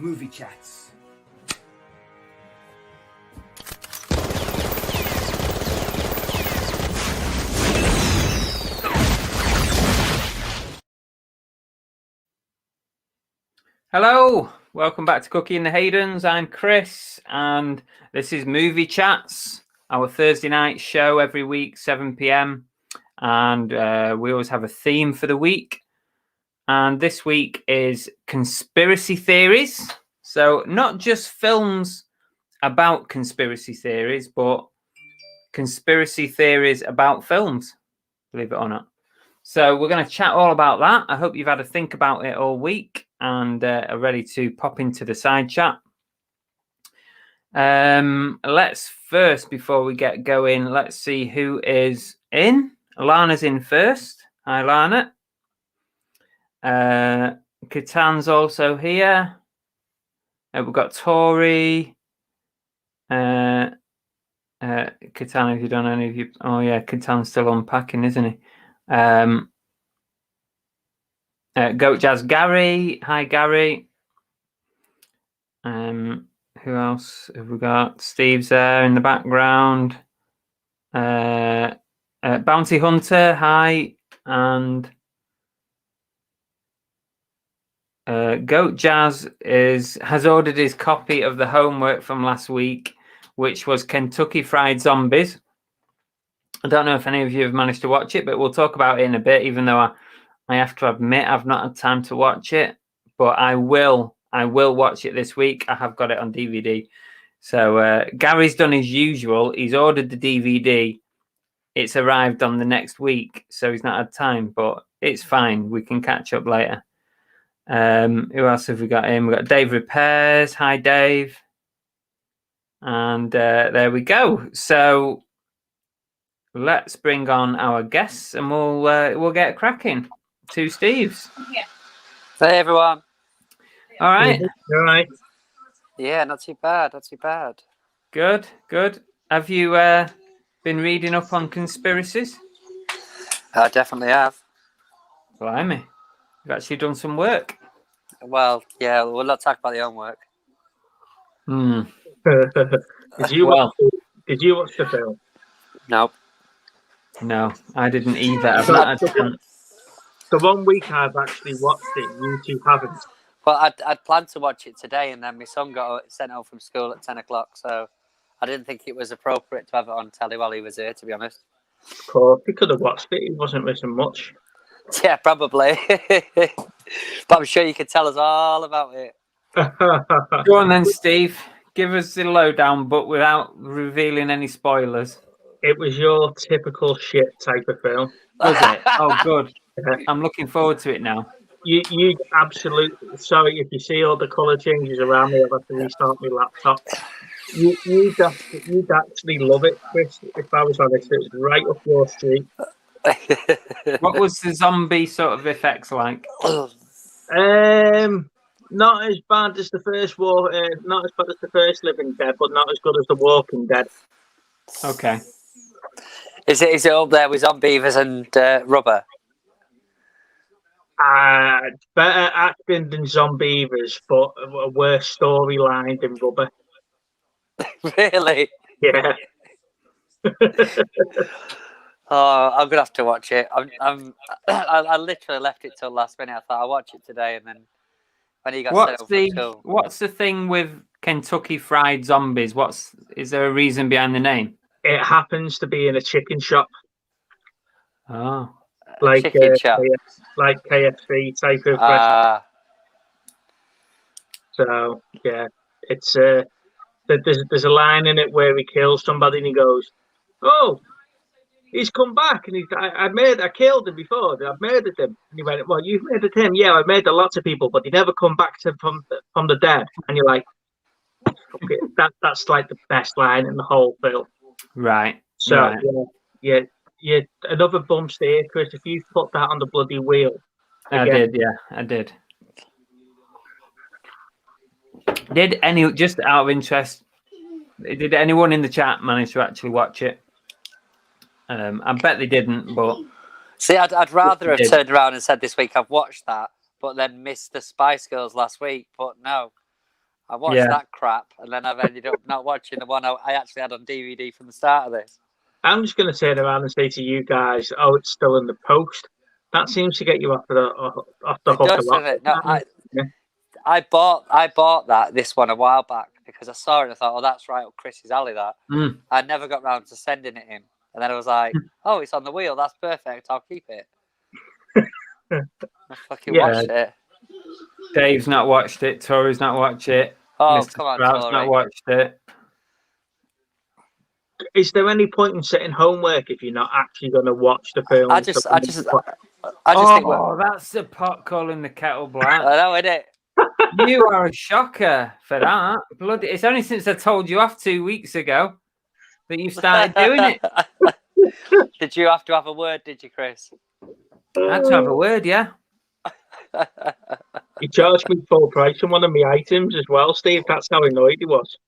Movie Chats. Hello, welcome back to Cookie and the Haydens. I'm Chris, and this is Movie Chats, our Thursday night show every week, 7 p.m. And we always have a theme for the week. And this week is conspiracy theories. So not just films about conspiracy theories, but conspiracy theories about films, believe it or not. So we're going to chat all about that. I hope you've had a think about it all week and are ready to pop into the side chat. Let's first, before we get going, let's see who is in. Lana's in first. Hi, Lana. Katan's also here. We've got Tori. Katan, if you don't know any of you. Oh, yeah, Katan's still unpacking, isn't he? Goat Jazz Gary. Hi, Gary. Who else have we got? Steve's there in the background. Bounty Hunter. Hi. And Goat Jazz has ordered his copy of the homework from last week, which was Kentucky Fried Zombies. I don't know if any of you have managed to watch it, but we'll talk about it in a bit, even though I have to admit I've not had time to watch it, but I will watch it this week. I have got it on DVD. So Gary's done his usual. He's ordered the DVD. It's arrived on the next week, so he's not had time, but it's fine. We can catch up later. Who else have we got in? We've got Dave Repairs. Hi, Dave. And there we go. So let's bring on our guests and we'll get cracking. Two Steves. Yeah. Hey everyone. All right. All right. Yeah, not too bad. Not too bad. Good. Have you been reading up on conspiracies? I definitely have. Blimey. You've actually done some work. Well, yeah, we'll not talk about the homework. Did you watch the film? Nope. No, I didn't either. I've not had chance. The 1 week I've actually watched it, you two haven't. Well, I'd planned to watch it today, and then my son got sent home from school at 10 o'clock, so I didn't think it was appropriate to have it on telly while he was here, to be honest. Of course, he could have watched it. He wasn't missing much. Yeah, probably. But I'm sure you could tell us all about it. Go on then, Steve. Give us the lowdown, but without revealing any spoilers. It was your typical shit type of film. Was it? Oh, good. I'm looking forward to it now. You absolutely. Sorry if you see all the colour changes around me. I'll have to restart my laptop. You'd actually love it, Chris. If I was honest, it's right up your street. What was the zombie sort of effects like? Not as bad as the first not as bad as the first Living Dead, but not as good as the Walking Dead. Okay. Is it up there with Zombievers and Rubber? Better acting than Zombievers, but a worse storyline than Rubber. Really? Yeah. Oh, I'm gonna have to watch it. I literally left it till last minute. I thought I'll watch it today, and then when he got sent home from school. What's the thing with Kentucky Fried Zombies? Is there a reason behind the name? It happens to be in a chicken shop. Oh, like chicken shop, like KFC type of restaurant. So yeah, it's there's a line in it where he kills somebody and he goes, "Oh, he's come back and I killed him before. I've murdered him." And he went, "Well, you've murdered him. Yeah, I murdered lots of people, but he never come back from the dead." And you're like, okay, that's like the best line in the whole film. Right. So right. Yeah. Another bump there, Chris. If you put that on the bloody wheel, again. I did. Just out of interest, did anyone in the chat manage to actually watch it? I bet they didn't, but see, I'd rather have turned around and said this week I've watched that, but then missed the Spice Girls last week. But no, I watched that crap, and then I've ended up not watching the one I actually had on DVD from the start of this. I'm just going to turn around and say to you guys, "Oh, it's still in the post." That seems to get you off the hook Does, a lot. doesn't it? No, I bought this one a while back because I saw it and I thought, oh, that's right up Chris's alley. That I never got round to sending it in, and then I was like, oh, it's on the wheel. That's perfect. I'll keep it. I fucking watched it. Dave's not watched it. Tori's not watched it. Oh, Mr. come on, Sprout's Tori. not watched it. Is there any point in setting homework if you're not actually going to watch the film? I just think. That's the pot calling the kettle black. I know, isn't it? You are a shocker for that. Bloody! It's only since I told you off 2 weeks ago that you started doing it. Did you have to have a word? Did you, Chris? I had to have a word, yeah. He charged me full price on one of my items as well, Steve. That's how annoyed he was.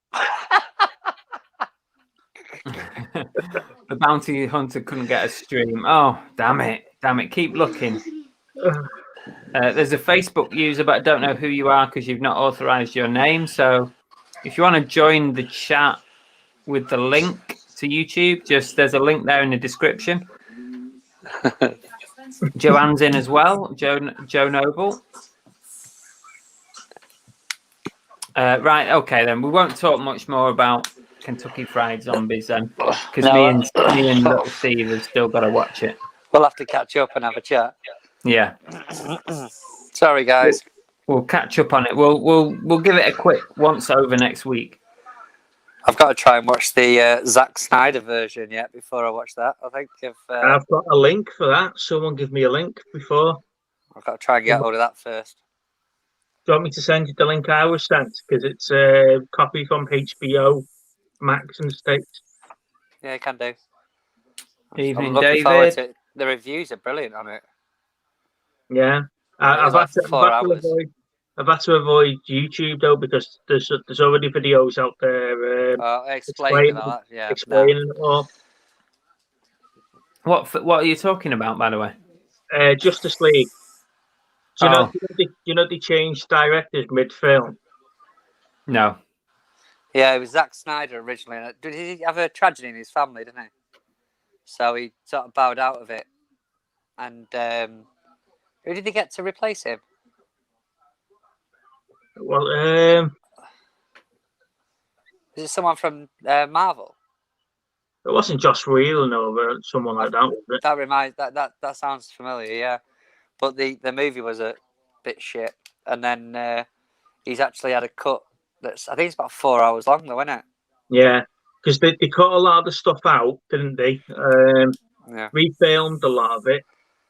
The bounty hunter couldn't get a stream. Oh, damn it. Keep looking. There's a Facebook user, but I don't know who you are because you've not authorized your name. So if you want to join the chat with the link to YouTube, there's a link there in the description. Joanne's in as well. Joe Noble. Right, okay then. We won't talk much more about Kentucky Fried Zombies then, because me and little Steve have still got to watch it. We'll have to catch up and have a chat. Yeah. Sorry, guys. We'll catch up on it. We'll give it a quick once over next week. I've got to try and watch the Zack Snyder version yet before I watch that. I think I've got a link for that. Someone give me a link before. I've got to try and get hold of that first. Do you want me to send you the link I was sent? Because it's a copy from HBO Max and States. Yeah, you can do. Evening, I'm looking forward David. to it. The reviews are brilliant on it. Yeah. I've had to avoid YouTube though because there's already videos out there explaining that. Yeah, explaining it all. What are you talking about, by the way? Justice League. Do you know they changed directors mid-film? No. Yeah, it was Zack Snyder originally. Did he have a tragedy in his family, didn't he? So he sort of bowed out of it. And who did he get to replace him? Well, is it someone from Marvel? It wasn't Joss Whedon or someone like that, was it? That sounds familiar, yeah. But the movie was a bit shit, and then he's actually had a cut I think it's about 4 hours long, though, isn't it? Yeah, because they cut a lot of the stuff out, didn't they? Refilmed a lot of it,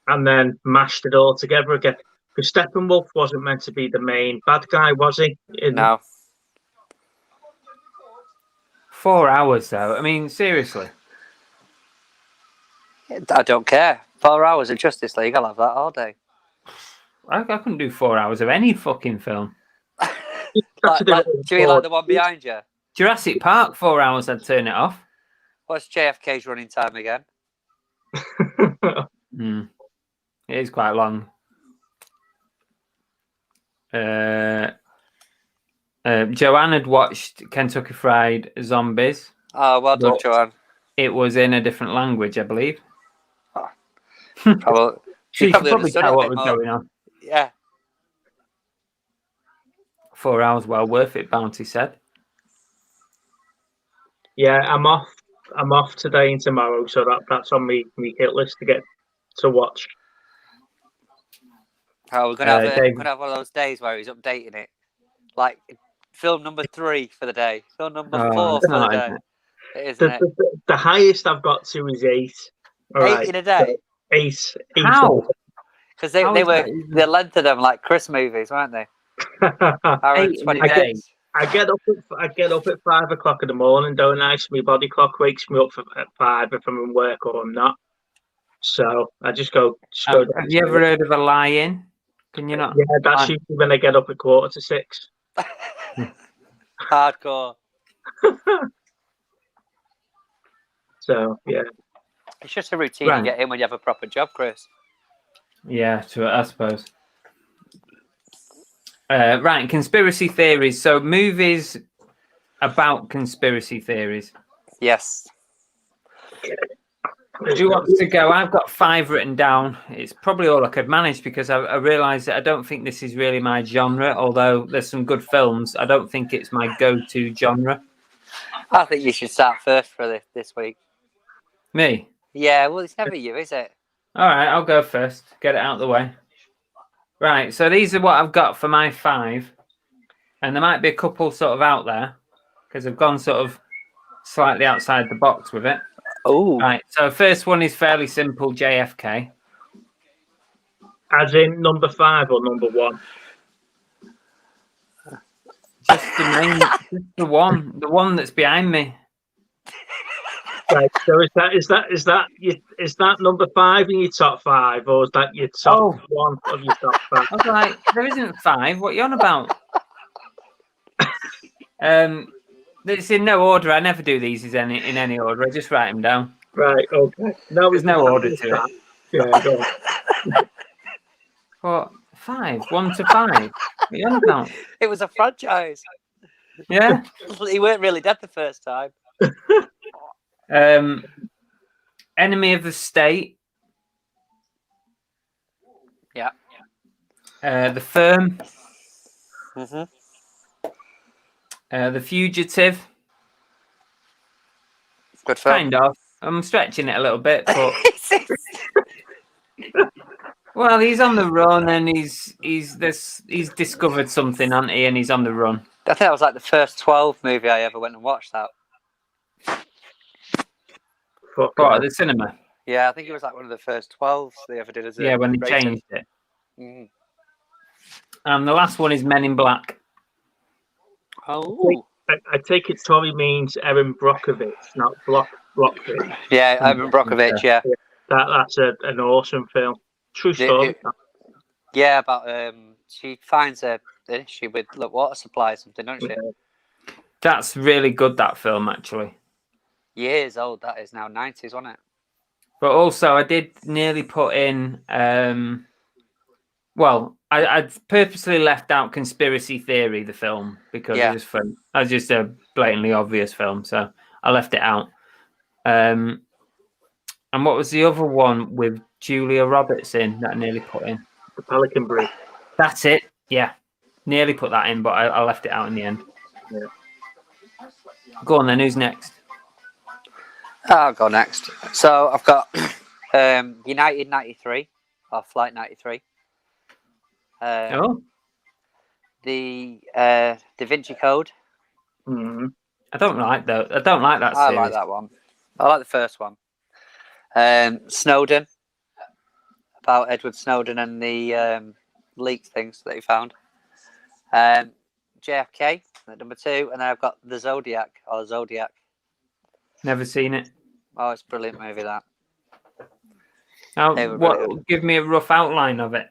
and then mashed it all together again. Because Steppenwolf wasn't meant to be the main bad guy, was he? No. 4 hours, though. I mean, seriously. I don't care. 4 hours of Justice League, I'll have that all day. I couldn't do 4 hours of any fucking film. Do you like the one behind you? Jurassic Park, 4 hours, I'd turn it off. What's JFK's running time again? It is quite long. Joanne had watched Kentucky Fried Zombies. Oh, well done, Joanne. It was in a different language, I believe. Probably. She could probably tell what was going on. Yeah. 4 hours, well worth it, Bounty said. Yeah, I'm off today and tomorrow, so that's on me hit list to get to watch. Oh, we're gonna have one of those days where he's updating it, like film number 3 for the day, film number 4 for the day. The highest I've got to is 8. Eight in a day. So 8. How? Because they were the length of them like Chris movies, weren't they? 20 days. I get up at 5 o'clock in the morning, don't I? So my body clock wakes me up at 5 if I'm in work or I'm not. So I just go. Have you ever heard of a lie-in? Can you not? Yeah, that's usually when I get up at 5:45. Hardcore. So yeah, it's just a routine you get in when you have a proper job, Chris. Yeah, I suppose. Right, conspiracy theories. So movies about conspiracy theories. Yes. Who wants to go? I've got 5 written down. It's probably all I could manage because I realised that I don't think this is really my genre. Although there's some good films, I don't think it's my go-to genre. I think you should start first for this week. Me? Yeah, well, it's never you, is it? All right, I'll go first. Get it out of the way. Right, so these are what I've got for my 5. And there might be a couple sort of out there because I've gone sort of slightly outside the box with it. Oh. Right, so first one is fairly simple, JFK. As in number 5 or number 1? Just just the one that's behind me. Right. So is that number 5 in your top 5, or is that your top 1 of your top 5? I was like, there isn't 5. What are you on about? It's in no order. I never do these in any order. I just write them down. Right. Okay. No, There's no order to it. Yeah. Go on. What? 5? 1 to 5. What are you on about? It was a franchise. Yeah. He weren't really dead the first time. Enemy of the State. Yeah. The Firm. Mm-hmm. The Fugitive. Good film. Kind of. I'm stretching it a little bit, but well, he's on the run and he's discovered something, hasn't he? And he's on the run. I think that was like the first 12 movie I ever went and watched. That. What, at the cinema? Yeah, I think it was like one of the first 12s they ever did as a when they rated. changed it. Mm. And the last one is Men in Black. Oh. I take it Tori means Erin Brockovich, not Blockvich. Yeah, Erin Brockovich, yeah. That's an awesome film. True story. Yeah, about she finds an issue with water supply or something, don't she? Yeah. That's really good, that film, actually. Years old, that is now. 90s, wasn't it? But also, I did nearly put in... I purposely left out Conspiracy Theory, the film, because it was fun. That was just a blatantly obvious film, so I left it out. And what was the other one with Julia Roberts in that I nearly put in? The Pelican Brief. That's it. Yeah, nearly put that in, but I left it out in the end. Yeah. Go on then. Who's next? I'll go next. So I've got United 93 or Flight 93. The Da Vinci Code. Mm-hmm. I don't like that. I don't like that series. I like that one. I like the first one. Snowden, about Edward Snowden and the leaked things that he found. JFK at number 2, and then I've got the Zodiac. Never seen it. Oh, it's a brilliant movie, that. Give me a rough outline of it.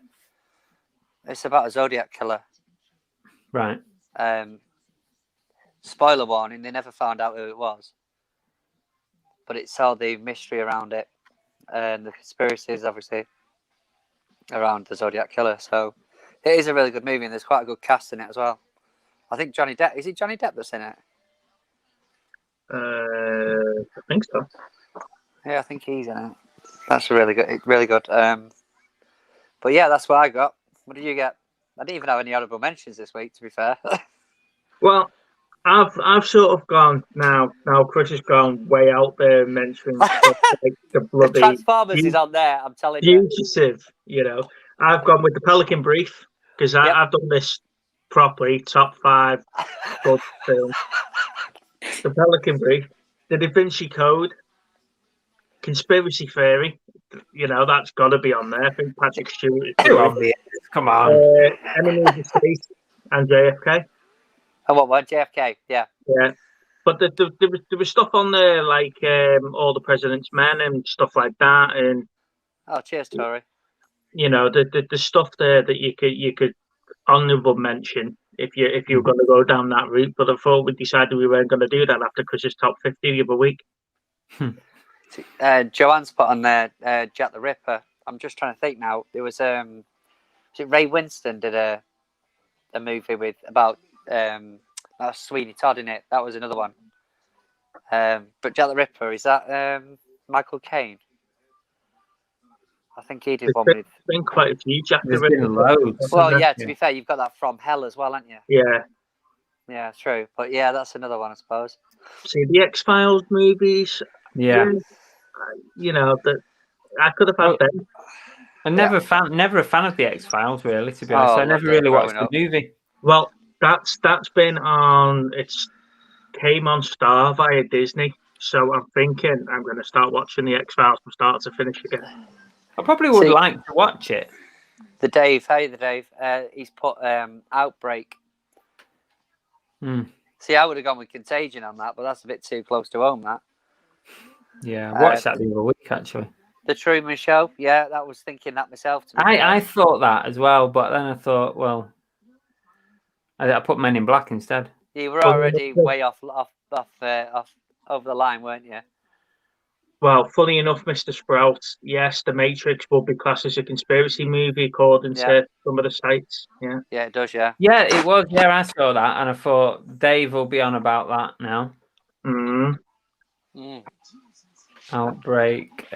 It's about a Zodiac killer. Right. Spoiler warning, they never found out who it was. But it's all the mystery around it. And the conspiracies, obviously, around the Zodiac killer. So it is a really good movie, and there's quite a good cast in it as well. I think Johnny Depp... Is it Johnny Depp that's in it? I think so. Yeah, I think he's in it. That's really good. Really good. But yeah, that's what I got. What did you get? I didn't even have any honourable mentions this week, to be fair. Well, I've sort of gone now. Now Chris has gone way out there mentioning stuff like the bloody the Transformers is on there. I'm telling you. Fugitive. You know, I've gone with the Pelican Brief because I've done this properly. Top 5 good film. The Pelican Brief, the Da Vinci Code, Conspiracy Theory. You know, that's got to be on there. I think Patrick Stewart is too obvious. Come on. Enemy of the State and JFK. Oh, what one? JFK, yeah. Yeah. But there was stuff on there like All the President's Men and stuff like that. And oh, cheers, Tori. You know, the stuff there that you could honourable mention if you were going to go down that route. But I thought we decided we weren't going to do that after Chris's top 50 the other week. Joanne's put on there Jack the Ripper. I'm just trying to think now. There was it Ray Winston did a a movie with about that was Sweeney Todd in it. That was another one. But Jack the Ripper, is that Michael Caine? I think he did one with. Been quite a few Jack the There's Ripper. been loads. Well, yeah. To be fair, you've got that From Hell as well, haven't you? Yeah. Yeah, true. But yeah, that's another one, I suppose. See the X-Files movies. Yeah. You know that I could have had them. I'm never a fan of the X-Files, really. To be honest, I never really watched the movie. Well, that's been on. It's came on Star via Disney, so I'm thinking I'm going to start watching the X-Files from start to finish again. I probably would like to watch it. The Dave, he's put Outbreak. See, I would have gone with Contagion on that, but that's a bit too close to home. That. Yeah, I watched that the other week actually. The Truman Show. Yeah, that was thinking that myself. I thought that as well, but then I thought, well, I put Men in Black instead. You were already way off over the line, weren't you? Well, funny enough, Mr. Sprout, yes, The Matrix will be classed as a conspiracy movie according to some of the sites. Yeah. Yeah, it does, yeah. Yeah, it was. Yeah, I saw that, and I thought Dave will be on about that now. Outbreak,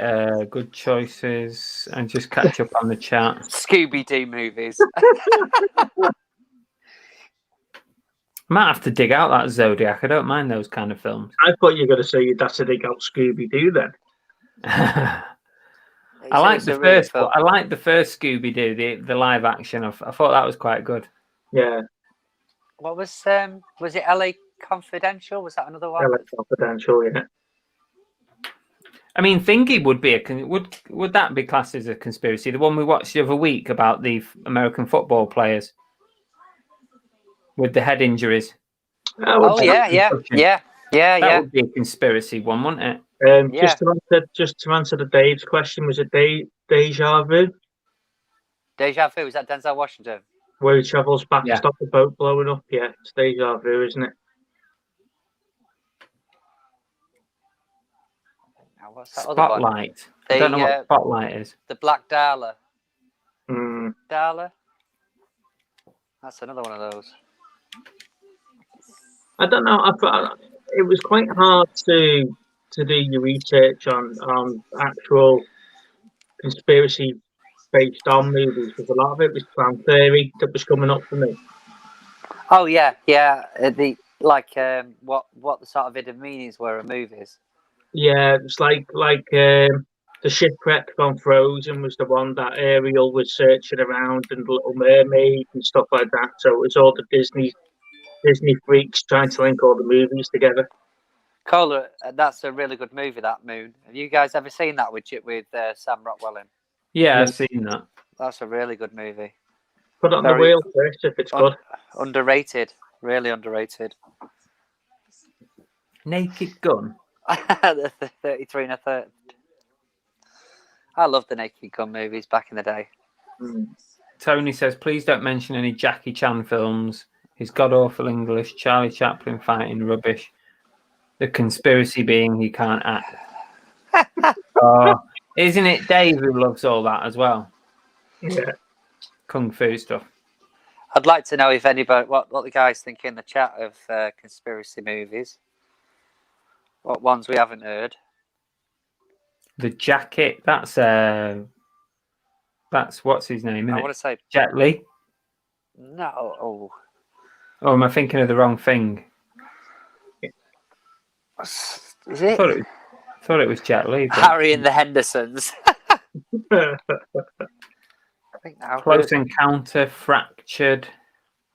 good choices, and just catch up on the chat. Scooby-Doo movies. Might have to dig out that Zodiac. I don't mind those kind of films. I thought you were going to say you'd have to dig out Scooby-Doo then. I like the first one. I like the first Scooby-Doo, the live action. I thought that was quite good. Yeah. What was it LA Confidential? Was that another one? LA Confidential, yeah. I mean, Thingy would be would that be classed as a conspiracy? The one we watched the other week about the American football players with the head injuries. Oh yeah. That would be a conspiracy one, wouldn't it? Just to answer the Dave's question, was it Deja Vu? Deja Vu, is that Denzel Washington? Where he travels back to stop the boat blowing up. Yeah, it's Deja Vu, isn't it? Now, what's that Spotlight. I don't know what Spotlight is. The Black Dollar. Mm. Dollar. That's another one of those. I don't know. I thought it was quite hard to do your research on actual conspiracy based on movies because a lot of it was fan theory that was coming up for me. Oh yeah. What the sort of hidden meanings were of movies. Yeah, it's like the shipwreck on Frozen was the one that Ariel was searching around, and the Little Mermaid and stuff like that. So it's all the Disney freaks trying to link all the movies together. Cola, that's a really good movie, that Moon. Have you guys ever seen that with Sam Rockwell in? Yeah, I've seen that. That's a really good movie. Put it on the wheel first if it's good. Underrated. Really underrated. Naked Gun. The 33 and a third. I love the Naked Gun movies back in the day. Tony says, please don't mention any Jackie Chan films. His god-awful English, Charlie Chaplin fighting rubbish. The conspiracy being he can't act. Isn't it Dave who loves all that as well? Yeah. Kung Fu stuff. I'd like to know if anybody, what the guys think in the chat of conspiracy movies. What ones we haven't heard. The Jacket, that's what's his name, isn't I want to say Jet Li? No. Oh, am I thinking of the wrong thing? Is it? I thought it was Jet Li. Harry and the Hendersons. I think Close Encounter, Fractured,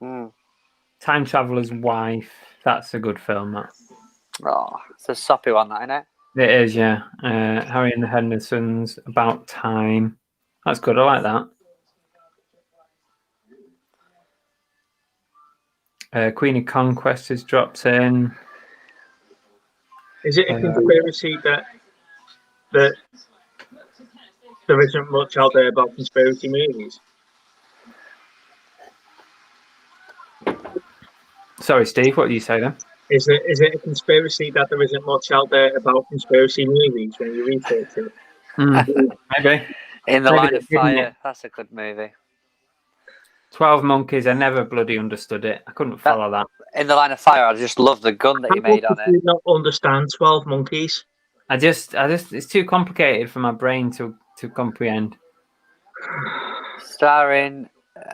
Time Traveler's Wife. That's a good film, that. Oh, it's a soppy one, that, isn't it? It is, yeah. Harry and the Hendersons, About Time. That's good. I like that. Queen of Conquest has dropped in. Is it a conspiracy that there isn't much out there about conspiracy movies? Sorry, Steve, what did you say then? Is it a conspiracy that there isn't much out there about conspiracy movies when you research it? Maybe. In the Line of Fire, that's a good movie. 12 Monkeys. I never bloody understood it. I couldn't follow that. In the Line of Fire, I just love the gun that he made on How it. do you not understand 12 Monkeys? I just, it's too complicated for my brain to comprehend. Starring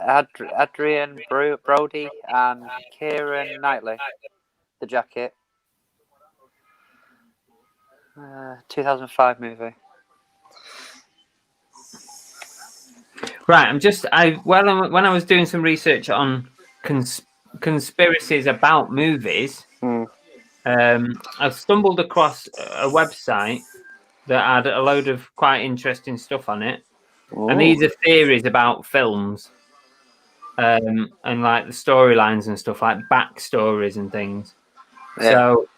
Adrian Brody and Keira Knightley. The Jacket. 2005 movie. Right, when I was doing some research on conspiracies about movies, I stumbled across a website that had a load of quite interesting stuff on it. Ooh. And these are theories about films, and like the storylines and stuff, like backstories and things. Yeah. So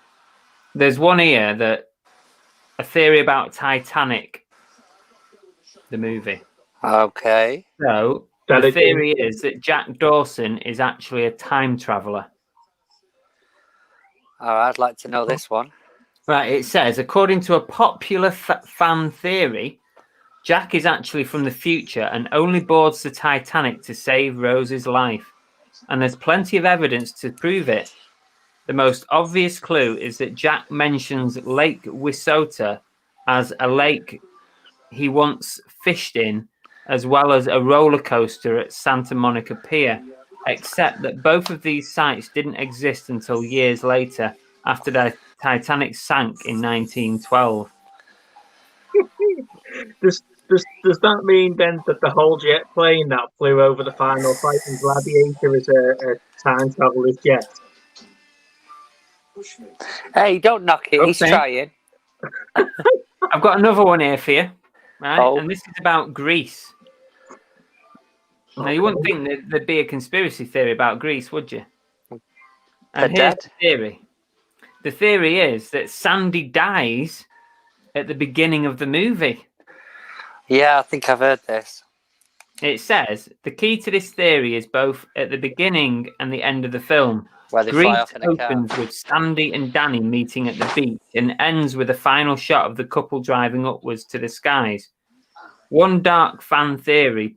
there's one here that a theory about Titanic, the movie. Okay. So the theory is that Jack Dawson is actually a time traveler. I'd like to know this one. Right, it says, according to a popular fan theory, Jack is actually from the future and only boards the Titanic to save Rose's life. And there's plenty of evidence to prove it. The most obvious clue is that Jack mentions Lake Wissota as a lake he once fished in, as well as a roller coaster at Santa Monica Pier, except that both of these sites didn't exist until years later, after the Titanic sank in 1912. Does that mean then that the whole jet plane that flew over the final fight in Gladiator is a time traveler's jet? Hey, don't knock it. Okay. He's trying. I've got another one here for you, right? And this is about Greece. Now, you wouldn't think that there'd be a conspiracy theory about Greece, would you? And here's the theory. The theory is that Sandy dies at the beginning of the movie. Yeah, I think I've heard this. It says, the key to this theory is both at the beginning and the end of the film. Where they Greece fly off in a opens with Sandy and Danny meeting at the beach and ends with a final shot of the couple driving upwards to the skies. One dark fan theory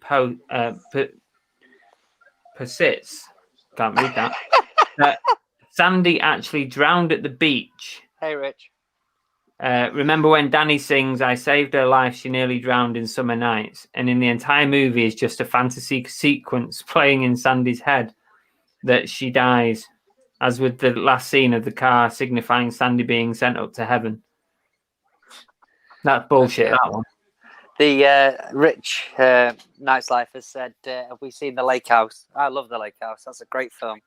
persists, can't read that, that Sandy actually drowned at the beach. Hey, Rich. Remember when Danny sings, I saved her life, she nearly drowned in summer nights. And in the entire movie is just a fantasy sequence playing in Sandy's head that she dies, as with the last scene of the car signifying Sandy being sent up to heaven. That's bullshit, that one. The Rich Night's Life has said, have we seen The Lake House? I love The Lake House. That's a great film.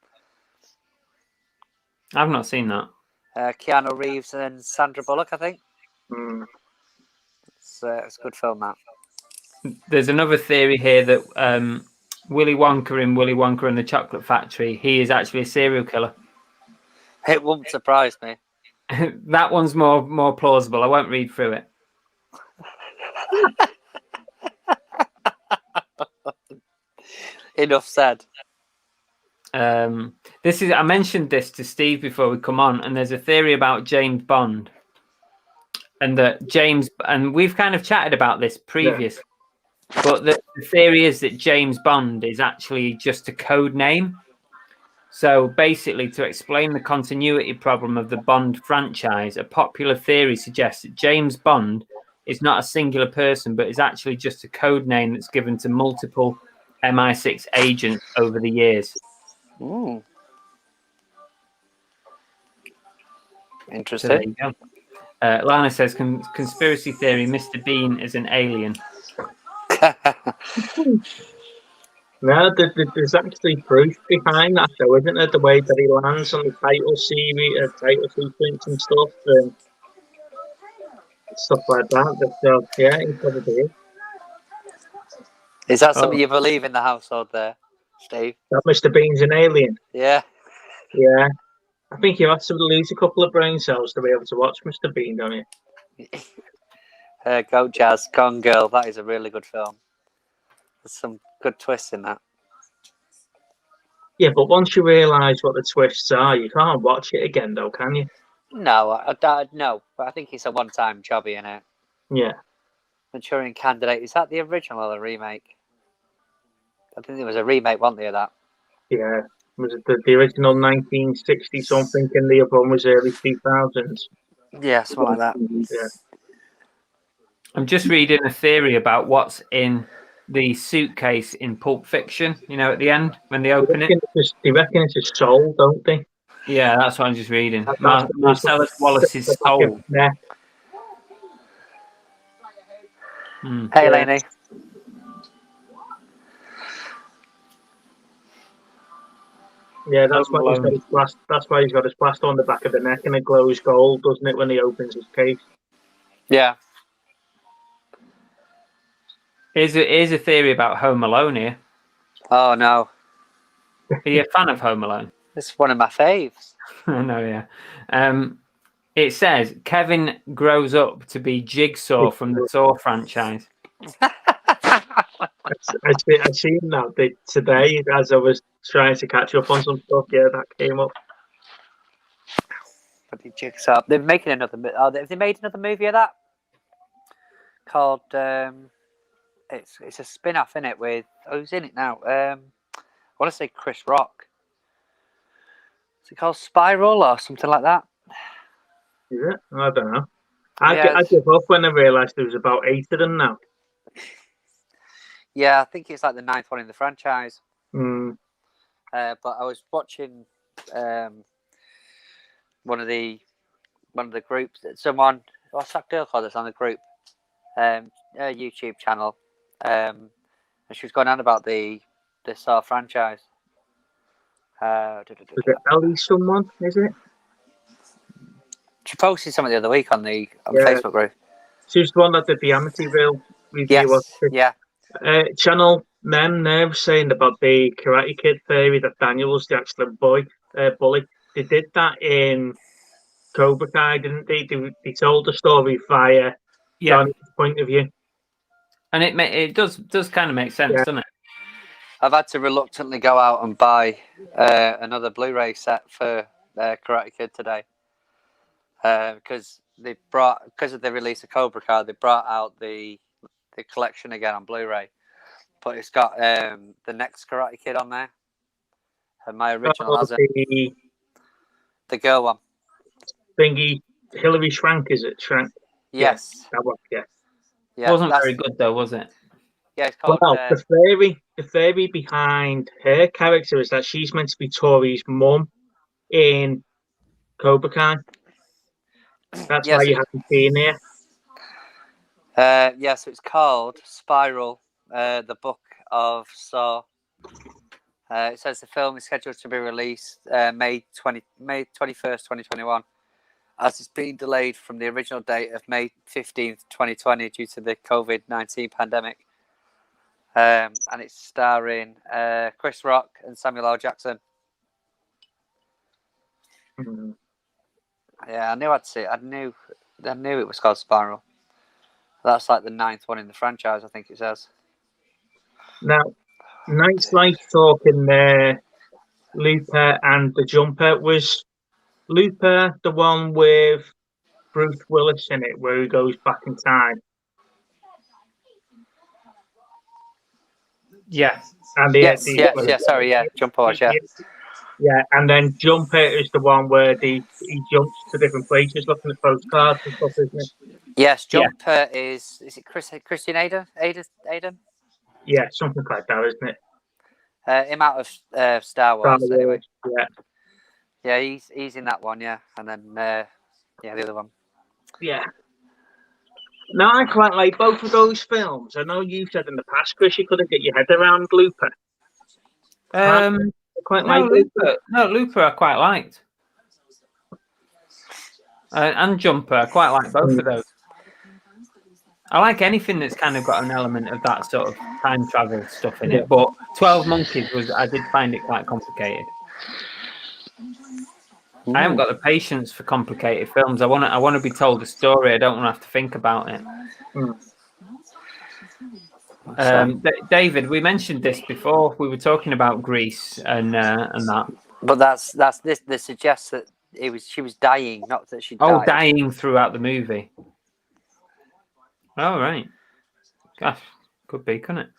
I've not seen that. Keanu Reeves and Sandra Bullock, I think. It's a good film, that. There's another theory here that Willy Wonka in Willy Wonka and the Chocolate Factory, he is actually a serial killer. It won't surprise me. That one's more plausible. I won't read through it. Enough said. I mentioned this to Steve before we come on, and there's a theory about James Bond, and we've kind of chatted about this previously, but the theory is that James Bond is actually just a code name. So basically, to explain the continuity problem of the Bond franchise, a popular theory suggests that James Bond is not a singular person, but is actually just a code name that's given to multiple MI6 agents over the years. Ooh. Interesting. So there you go. Lana says, conspiracy theory, Mr. Bean is an alien. No, there's actually proof behind that, though, isn't there? The way that he lands on the title sequence and stuff, and stuff like that. Yeah, he probably is. Is that something you believe in the household there, Steve? That Mr. Bean's an alien? Yeah. Yeah. I think you have to lose a couple of brain cells to be able to watch Mr. Bean, don't you? Go Jazz, Gone Girl. That is a really good film. There's some good twists in that. Yeah, but once you realise what the twists are, you can't watch it again, though, can you? No, no. But I think it's a one-time jobby in it. Yeah. Manchurian Candidate. Is that the original or the remake? I think there was a remake, wasn't there, of that? Yeah. Was it the original 1960 something, and the other one was early 2000s? Yeah, something like that. Yeah. I'm just reading a theory about what's in the suitcase in Pulp Fiction. You know, at the end when they open it. They reckon it's a soul, don't they? Yeah, that's what I'm just reading. That's Marcellus Wallace's soul. Hey, Lainey. Yeah, that's why he's got his blast. That's why he's got his blast on the back of the neck, and it glows gold, doesn't it, when he opens his case? Yeah. Here's a theory about Home Alone here. Oh no. Are you a fan of Home Alone? It's one of my faves. No, yeah. It says Kevin grows up to be Jigsaw from the Saw franchise. I seen that today as I was trying to catch up on some stuff. Yeah, that came up. Bloody Jigsaw. They're making another. Have they made another movie of that? Called. It's a spin-off, in it with who's in it now? I want to say Chris Rock. Is it called Spiral or something like that? Is it? I don't know. I gave up when I realised there was about 8 of them now. Yeah, I think it's like the 9th one in the franchise. Mm. But I was watching one of the groups that what's that girl called that's on the group YouTube channel, and she was going on about the Saw franchise. Is it Ellie someone, is it? She posted something the other week on the Facebook group. She's the one that did the Amityville review. Yes, yeah. Channel Men was saying about the Karate Kid theory that Daniel was the actual bully. They did that in Cobra Kai, didn't they? They told the story via Johnny's point of view. And it does kind of make sense, doesn't it? I've had to reluctantly go out and buy another Blu-ray set for Karate Kid today because of the release of Cobra Kai, they brought out the collection again on Blu-ray, but it's got the next Karate Kid on there, and my original has it. The girl one. Thingy, Hilary Swank, is it? Swank. Yes. Yeah, that one. Yeah. It wasn't very good though, was it? Yeah, it's called. Well, the theory behind her character is that she's meant to be Tori's mum in Cobra Kai. That's why you haven't seen her. So it's called Spiral, the Book of Saw. It says the film is scheduled to be released May 21st, 2021, as it's been delayed from the original date of May 15th, 2020 due to the COVID-19 pandemic. And it's starring Chris Rock and Samuel L. Jackson. Mm-hmm. Yeah, I knew I'd see it. I knew it was called Spiral. That's like the 9th one in the franchise, I think it says. Now, nice light talking there, Looper and the Jumper. Was Looper the one with Bruce Willis in it, where he goes back in time? Yeah. And Jumper was, yeah. Yeah, and then Jumper is the one where he jumps to different places looking at postcards and stuff, isn't it? Yes, Jumper is it Christian Aiden? Yeah, something like that, isn't it? Him out of Star Wars, anyway. Yeah. Yeah, he's in that one, yeah. And then the other one. Yeah. No, I quite like both of those films. I know you said in the past, Chris, you couldn't get your head around Looper. Looper I quite liked. And Jumper, I quite like both of those. I like anything that's kind of got an element of that sort of time travel stuff in it. But 12 Monkeys I did find it quite complicated. I haven't got the patience for complicated films. I want to be told a story. I don't want to have to think about it. David, we mentioned this before. We were talking about Grease and that. But that's this. This suggests that she was dying, not that she died. Oh, dying throughout the movie. Oh, right. Gosh, could be, couldn't it?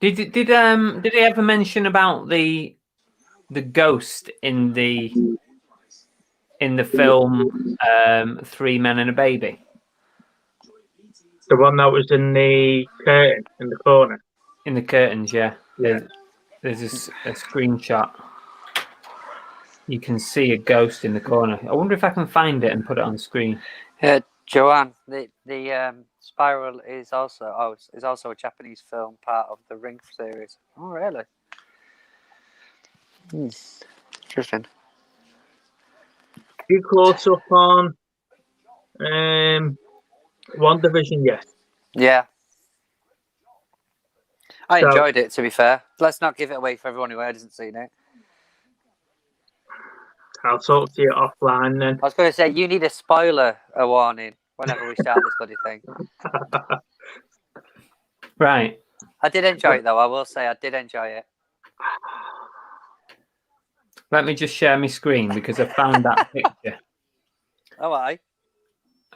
Did he ever mention about the ghost in the film Three Men and a Baby? The one that was in the curtain in the corner. In the curtains, yeah. Yeah. There's a screenshot. You can see a ghost in the corner. I wonder if I can find it and put it on screen. Joanne, the Spiral is also a Japanese film, part of the Ring series. Oh, really? Interesting. You caught up on WandaVision yet? Yeah. I So- enjoyed it, to be fair. Let's not give it away for everyone who hasn't seen it. I'll talk to you offline then. I was going to say, you need a warning whenever we start this bloody thing. Right. I did enjoy it, though. I will say I did enjoy it. Let me just share my screen because I found that picture. Oh, I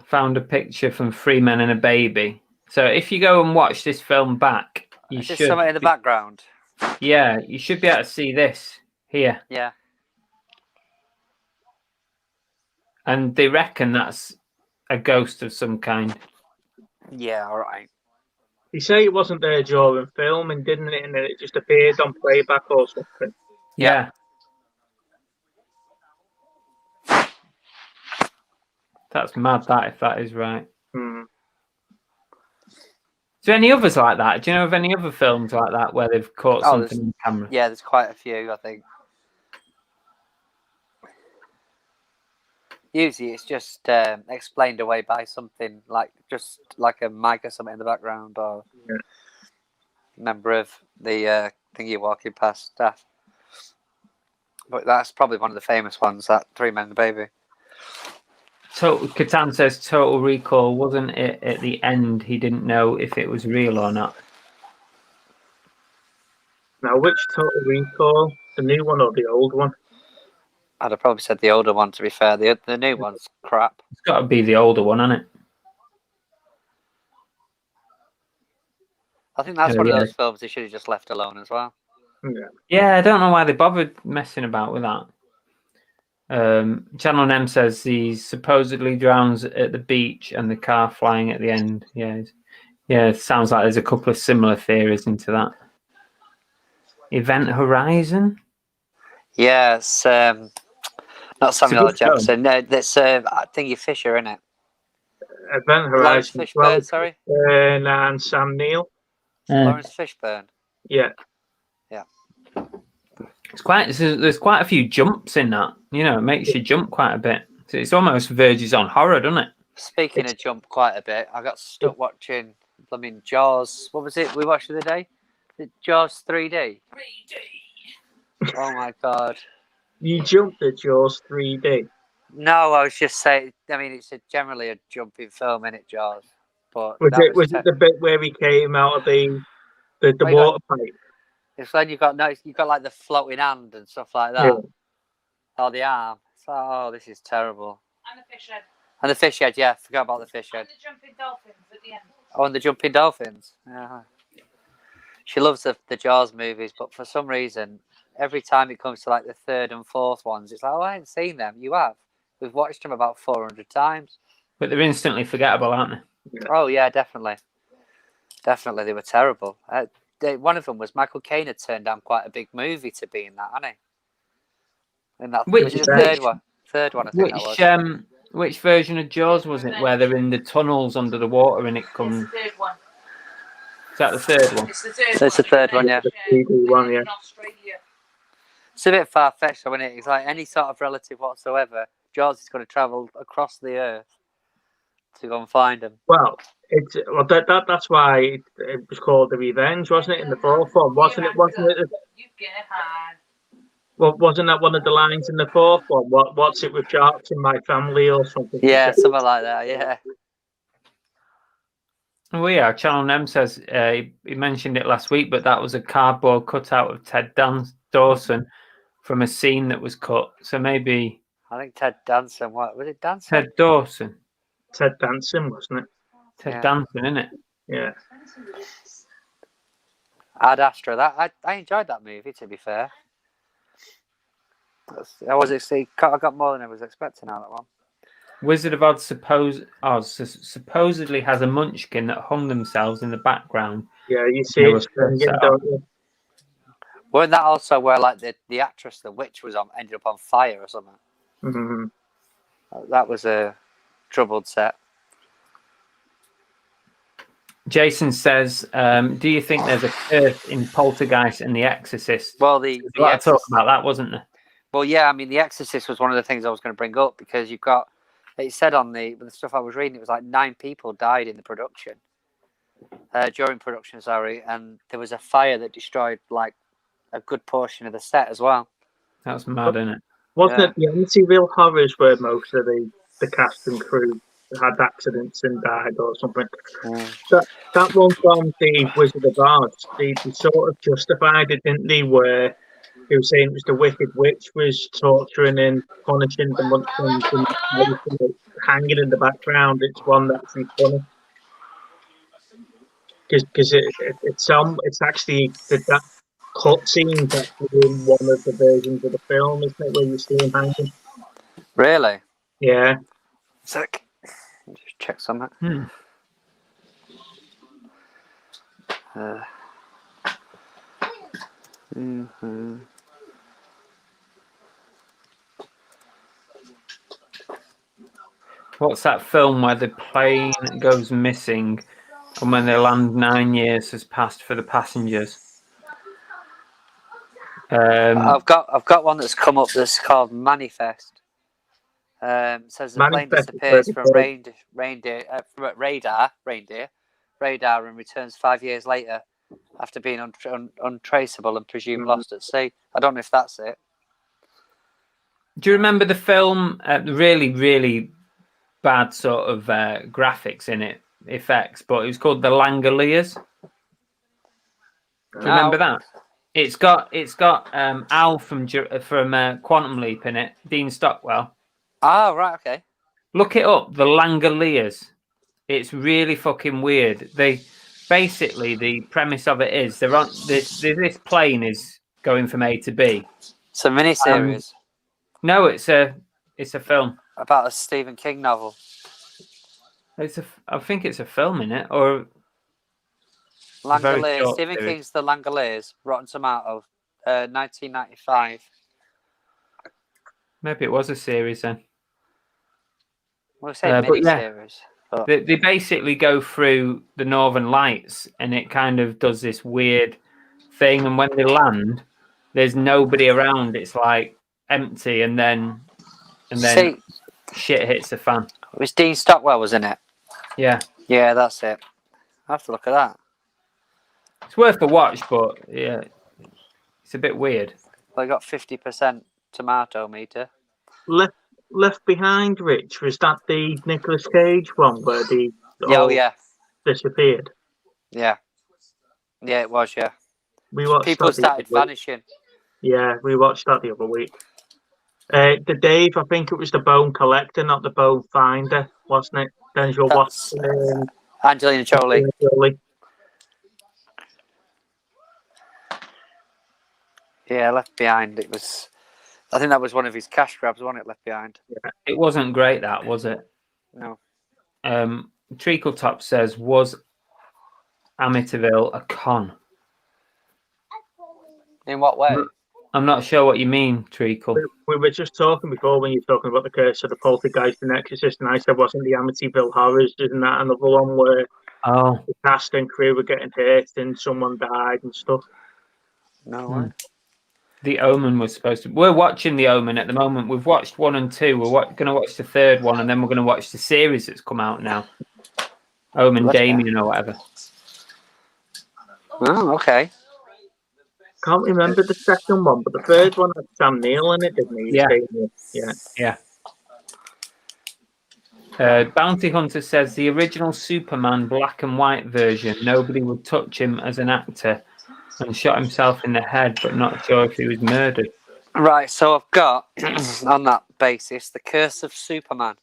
found a picture from Three Men and a Baby. So if you go and watch this film back, you should. should. Something in the background. Yeah, you should be able to see this here. Yeah. And they reckon that's a ghost of some kind. Yeah, all right. You say it wasn't there during filming, didn't it? And then it just appeared on playback or something. Yeah. That's mad, that, if that is right. Hmm. Is there any others like that? Do you know of any other films like that where they've caught something on camera? Yeah, there's quite a few, I think. Usually it's just explained away by something like a mic or something in the background, or member of the thingy walking past staff. But that's probably one of the famous ones, that Three Men and a Baby. Catan says Total Recall, wasn't it at the end he didn't know if it was real or not? Now, which Total Recall? The new one or the old one? I'd have probably said the older one, to be fair. The new one's crap. It's got to be the older one, hasn't it? I think that's one of those films they should have just left alone as well. Yeah, I don't know why they bothered messing about with that. Channel M says he supposedly drowns at the beach and the car flying at the end. Yeah, it sounds like there's a couple of similar theories into that. Event Horizon? Yeah, it's not Samuel L. Jackson. No, that's I think you're Fisher, isn't it? Event Lawrence Horizon. Fishburne, sorry. And Sam Neill. Lawrence Fishburne. Yeah. Yeah. There's quite a few jumps in that. You know, it makes you jump quite a bit. So it's almost verges on horror, doesn't it? Speaking of jump quite a bit, I got stuck watching Jaws. What was it we watched the other day? Jaws 3D. 3D. Oh my god. You jumped at Jaws 3D. No, I was just saying. I mean, it's generally a jumping film, isn't it, Jaws? But was it the bit where he came out of the water pipe? It's when you got like the floating hand and stuff like that, or the arm. So, this is terrible. And the fish head. And the fish head, yeah. Forgot about the fish head. And the jumping dolphins at the end. Oh, and the jumping dolphins. Yeah. She loves the Jaws movies, but for some reason, every time it comes to like the third and fourth ones, it's like, oh, I haven't seen them. You have. We've watched them about 400 times. But they're instantly forgettable, aren't they? Yeah. Oh, yeah, definitely. Definitely, they were terrible. One of them was Michael Caine had turned down quite a big movie to be in that, hadn't he? And that was the third one. Third one, I think that was. Which version of Jaws was it where they're in the tunnels under the water and it comes? It's the third one. Is that the third one? It's the third one. It's the third one, yeah. The 3D one, yeah. In Australia. It's a bit far-fetched, though, isn't it? It's like any sort of relative whatsoever, Jaws is going to travel across the earth to go and find him. Well, that's why it was called The Revenge, wasn't it? In the fourth one, wasn't it? Well, wasn't that one of the lines in the fourth one? What's it with sharks in my family or something? Yeah, something like that. Yeah. Oh yeah, Channel M says he mentioned it last week, but that was a cardboard cutout of Ted Dawson from a scene that was cut. So maybe I think Ted Danson. What was it? Danson? Ted Dawson. Ted Danson, wasn't it? Ted Danson, isn't it? Yeah. Ad Astra. I enjoyed that movie. To be fair, I got more than I was expecting out of that one. Wizard of Oz supposedly has a munchkin that hung themselves in the background. Yeah, you see They it were first swinging, set don't off. you? Wasn't that also where like the actress, the witch, ended up on fire or something? Mm-hmm. That was a troubled set. Jason says, "Do you think there's a curse in Poltergeist and The Exorcist?" Well, There's a lot of talk about that, wasn't there? Well, yeah, I mean, The Exorcist was one of the things I was going to bring up because you've got. It said on the stuff I was reading, it was like 9 people died in the production. During production, sorry, and there was a fire that destroyed like a good portion of the set as well. That's mad, isn't it? Wasn't it the Amityville Horrors where most of the cast and crew had accidents and died or something? That one from the Wizard of Oz, they sort of justified it, didn't they? Where they were saying it was the Wicked Witch was torturing and punishing the Munchkins and hanging in the background. It's one that's funny because it's actually that cut scene actually in one of the versions of the film, isn't it, where you see him hanging? Really? Yeah. Sick. Just check something. What's that film where the plane goes missing and when they land 9 years has passed for the passengers? I've got one that's come up that's called Manifest. Says the plane disappears from radar and returns 5 years later after being untraceable and presumed lost at sea. I don't know if that's it. Do you remember the film? Really, really bad sort of graphics in it, effects, but it was called The Langoliers. Do you remember that? It's got Al from Quantum Leap in it, Dean Stockwell. Oh, right, okay. Look it up, The Langoliers. It's really fucking weird. Basically the premise of it is they're on this plane is going from A to B. It's a miniseries. No, it's a film about a Stephen King novel. I think it's a film in it, or Langoliers. Stephen King's The Langoliers, Rotten Tomatoes, 1995. Maybe it was a series then. Well, I say miniseries. Yeah, they basically go through the Northern Lights, and it kind of does this weird thing. And when they land, there's nobody around. It's like empty, and then shit hits the fan. It was Dean Stockwell was in it. Yeah. Yeah, that's it. I have to look at that. It's worth a watch, but yeah, it's a bit weird. Well, I got 50% tomato meter. Left Behind, Rich, was that the Nicolas Cage one where they disappeared? Yeah. Yeah, it was, yeah. People started vanishing. Yeah, we watched that the other week. The Dave, I think it was the Bone Collector, not the Bone Finder, wasn't it? Denzel Washington. Angelina Jolie. Yeah, Left Behind. It was. I think that was one of his cash grabs, wasn't it? Left Behind. Yeah. It wasn't great, that was it? No. Treacletop says, "Was Amityville a con?" In what way? I'm not sure what you mean, Treacle. We were just talking before when you were talking about the curse of the Poltergeist and Exorcist, and I said, wasn't the Amityville Horrors? Isn't that another one where the cast and crew were getting hurt and someone died and stuff? No way. The Omen was supposed to. We're watching The Omen at the moment. We've watched 1 and 2. We're going to watch the third one, and then we're going to watch the series that's come out now. Omen Damien or whatever. Oh, okay. Can't remember the second one, but the third one had Sam Neill in it, didn't he? Yeah. Bounty Hunter says the original Superman black and white version, nobody would touch him as an actor, and shot himself in the head, but not sure if he was murdered. Right, so I've got, on that basis, The Curse of Superman.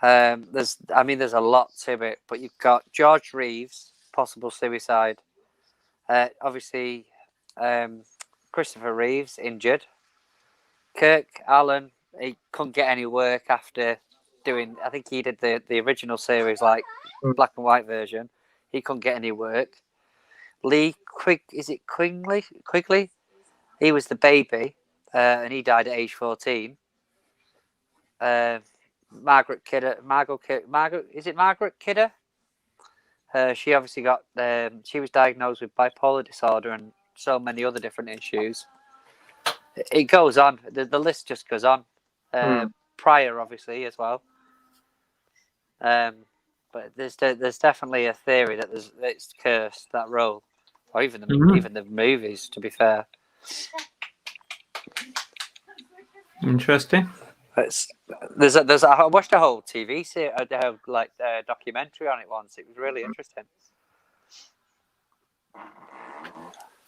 There's a lot to it, but you've got George Reeves, possible suicide. Obviously, Christopher Reeves injured. Kirk Allen, he couldn't get any work after doing. I think he did the original series, like black and white version. He couldn't get any work. Lee Quigley? He was the baby, and he died at age 14. Margaret Kidder. Is it Margaret Kidder? She obviously got. She was diagnosed with bipolar disorder and so many other different issues. It goes on. The list just goes on. Pryor, obviously, as well. But there's definitely a theory that it's cursed, that role, or even the movies. To be fair, Interesting. I watched a whole TV series, a documentary on it once. It was really interesting.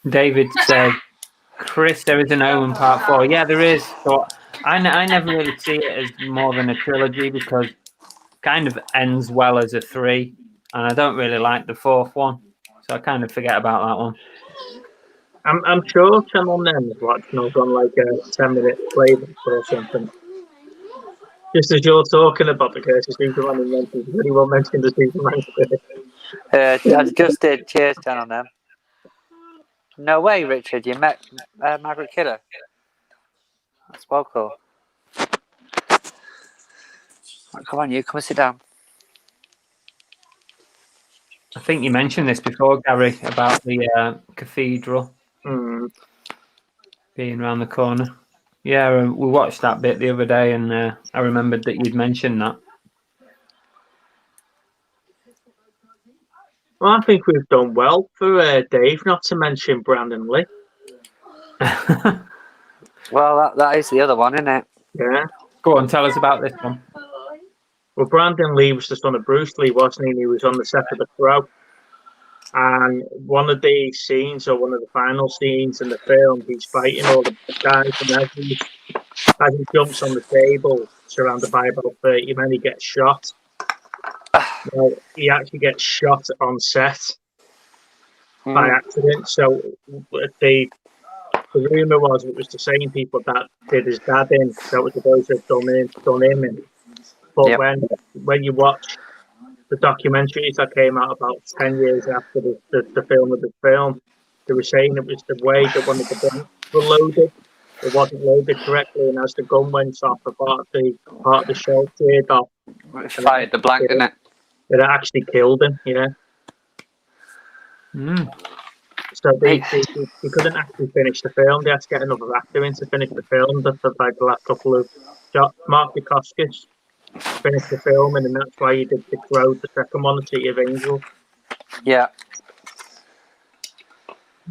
David said, "Chris, there is an Omen Part 4. Yeah, there is. But I never really see it as more than a trilogy because it kind of ends well as a 3, and I don't really like the 4th one, so I kind of forget about that one. I'm sure Channel 9 is watching us on like a 10-minute playback or something. Just as you're talking about the curse of Superman, and mentioned, has anyone mentioned the Superman curse? I just did. Cheers, Channel 9. No way, Richard. You met Margaret Kidder. That's well cool. Right, come on, you come and sit down. I think you mentioned this before, Gary, about the cathedral being around the corner. Yeah, we watched that bit the other day, and I remembered that you'd mentioned that. Well, I think we've done well for Dave not to mention Brandon Lee. Well, that is the other one, isn't it? Yeah. Go on, tell us about this one. Well, Brandon Lee was the son of Bruce Lee, wasn't he? And he was on the set of The Crow. And one of the scenes, or one of the final scenes in the film, he's fighting all the bad guys. And as he jumps on the table, surrounded by about 30 men, he gets shot. Well, he actually gets shot on set by accident. So the rumour was it was the same people that did his dad in. That was the guys that done him in. But when you watch the documentaries that came out about 10 years after the film of the film, they were saying it was the way that one of the guns were loaded. It wasn't loaded correctly, and as the gun went off, a part of the shell cleared off. It fired the blank, didn't it? It actually killed him, yeah. So they couldn't actually finish the film. They had to get another actor in to finish the film. For like the last couple of shots. Mark Dacascos finished the film, and that's why he did The Crow, the second one, The City of Angels. Yeah.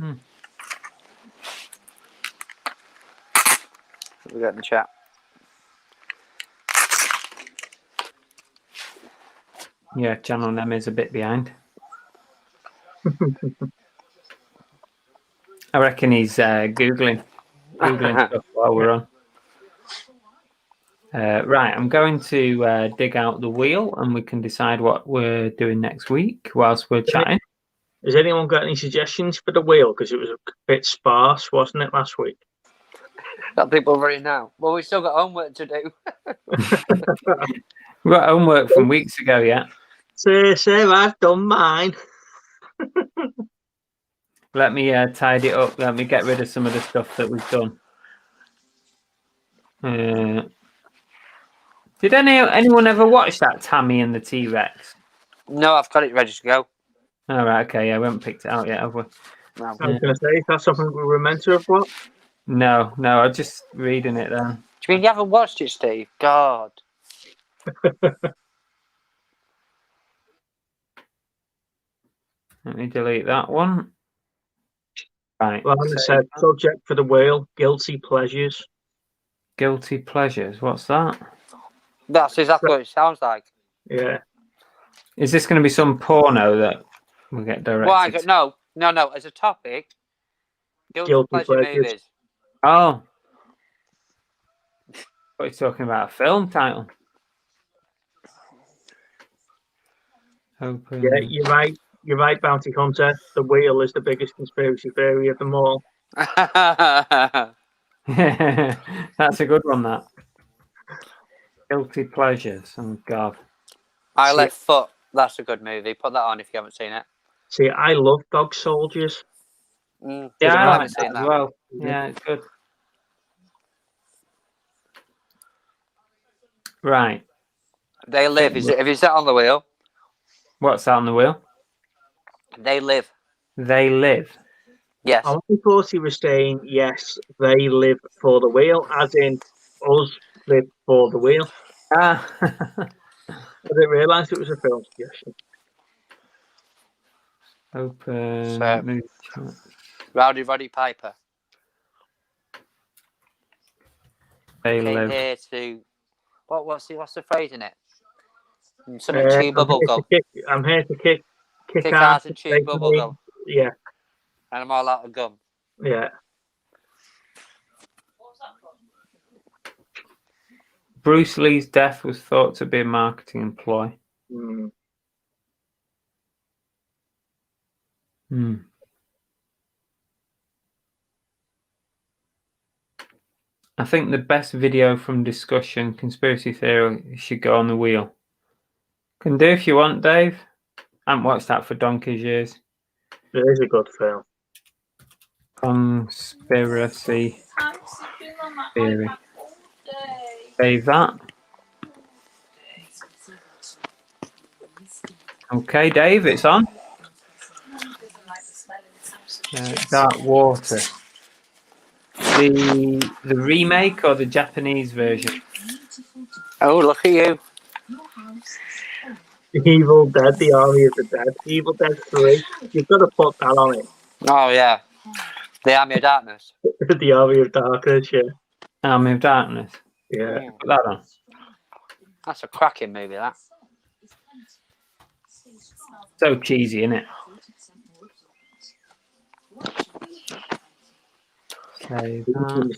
We got in the chat. Yeah, Channel Nem is a bit behind. I reckon he's Googling stuff while we're on. Right, I'm going to dig out the wheel and we can decide what we're doing next week whilst we're chatting. Has anyone got any suggestions for the wheel? Because it was a bit sparse, wasn't it, last week? Got people ready now. Well, we've still got homework to do. We've got homework from weeks ago, yeah. Same, I've done mine. Let me tidy it up. Let me get rid of some of the stuff that we've done. Did anyone ever watch that Tammy and the T-Rex? No, I've got it ready to go. All right, okay, yeah, we haven't picked it out yet, have we? No. I was going to say, is that something we were meant to have watched? No, I'm just reading it then. Do you mean you haven't watched it, Steve? God. Let me delete that one. Right. Well, I said, subject for the whale, guilty pleasures. Guilty pleasures, what's that? That's exactly what it sounds like. Yeah. Is this going to be some porno that we get directed? Well, no. As a topic, guilty pleasure movies. Oh. What are you talking about? A film title? Yeah, you're right. you're right, Bounty Hunter. The wheel is the biggest conspiracy theory of them all. That's a good one, that. Guilty pleasures. Oh, God. I Left Foot. That's a good movie. Put that on if you haven't seen it. See, I love Dog Soldiers. Yeah, I like that as well. Yeah, it's good. Right. They Live. Have you sat on the wheel? What's that on the wheel? They Live. They Live. Yes. I thought he was saying, yes, they live for the wheel, as in us live for the wheel. Ah. I didn't realise it was a film suggestion. Open. Rowdy Roddy Piper. They Came live. here to. What's the phrase in it? Something chew bubble gum. I'm here to kick ass and chew bubble gum. Yeah. And I'm all out of gum. Yeah. What's that from? Bruce Lee's death was thought to be a marketing ploy. I think the best video from discussion, conspiracy theory, should go on the wheel. Can do if you want, Dave. I haven't watched that for donkey's years. It is a good film. Conspiracy theory. Save that. Okay, Dave, it's on. Dark Water. The remake or the Japanese version? Oh, look at you. Evil Dead, The Army of the Dead. Evil Dead 3. You've got to put that on it. Oh, yeah. The Army of Darkness. The Army of Darkness, yeah. Army of Darkness. Yeah. Put that on. That's a cracking movie, that. So cheesy, isn't it? Save that.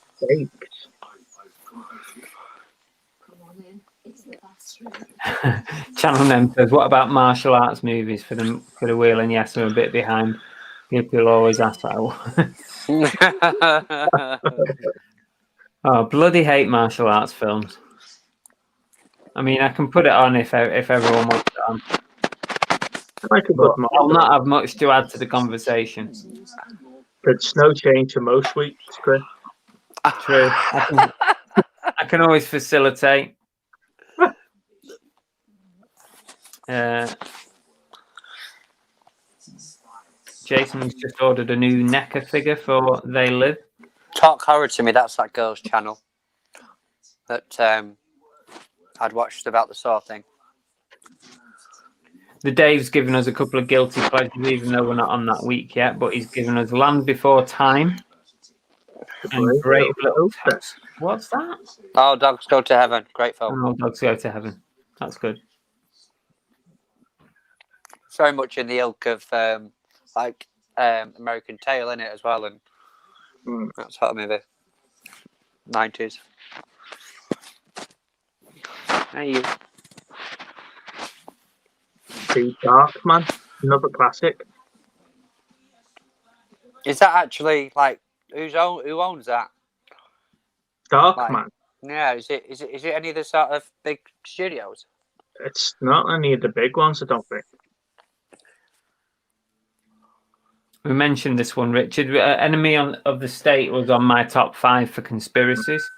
Channel name says, "What about martial arts movies for the wheel?" And yes, I'm a bit behind. People always ask that. Oh, bloody hate martial arts films. I mean, I can put it on if everyone wants it on. I'll not have much to add to the conversation. It's no change for most weeks, Chris. True. I can always facilitate. Jason's just ordered a new NECA figure for They Live. Talk Horror to me, that's that girl's channel that I'd watched about the Saw thing. The Dave's given us a couple of guilty pleasures, even though we're not on that week yet, but he's given us Land Before Time and Brave Little Toast. What's that? Oh, Dogs Go to Heaven. Great film. Oh, Dogs Go to Heaven. That's good. Very much in the ilk of American Tail in it as well, and that sort of movie. 90s. Hey, you. The Darkman, another classic. Is that actually like who owns that? Darkman. Like, yeah, is it any of the sort of big studios? It's not any of the big ones, I don't think. We mentioned this one, Richard. Enemy of the State was on my top 5 for conspiracies.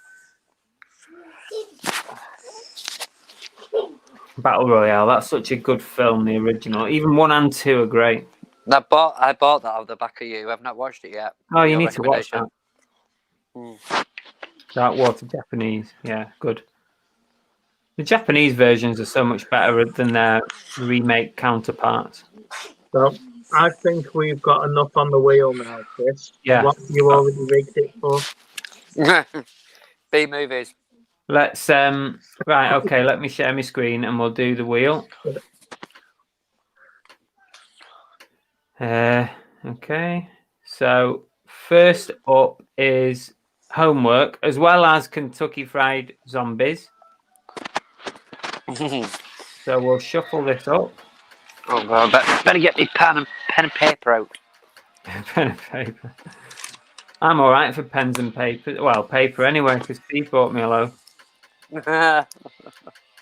Battle Royale, that's such a good film, the original. Even 1 and 2 are great. I bought that off the back of you. I've not watched it yet. Oh, you need to watch that. Dark Water Japanese, yeah, good. The Japanese versions are so much better than their remake counterparts. So, I think we've got enough on the wheel now, Chris. Yeah. What you already rigged it for? B movies. Let's right, okay, let me share my screen and we'll do the wheel. Okay. So first up is Homework, as well as Kentucky Fried Zombies. So we'll shuffle this up. Oh well, better get me pen and paper out. Pen and paper. I'm all right for pens and paper. Well, paper anyway, because Steve bought me a load.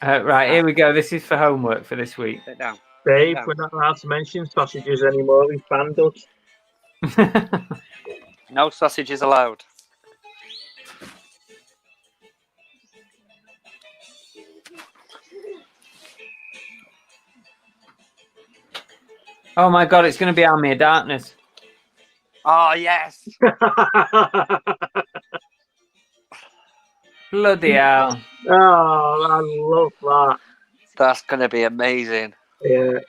Right, here we go. This is for homework for this week. Sit down. Dave, we're not allowed to mention sausages anymore. He's banned us. No sausages allowed. Oh my God, it's going to be Army of Darkness. Oh yes. Bloody hell. Oh, I love that. That's gonna be amazing. Yeah.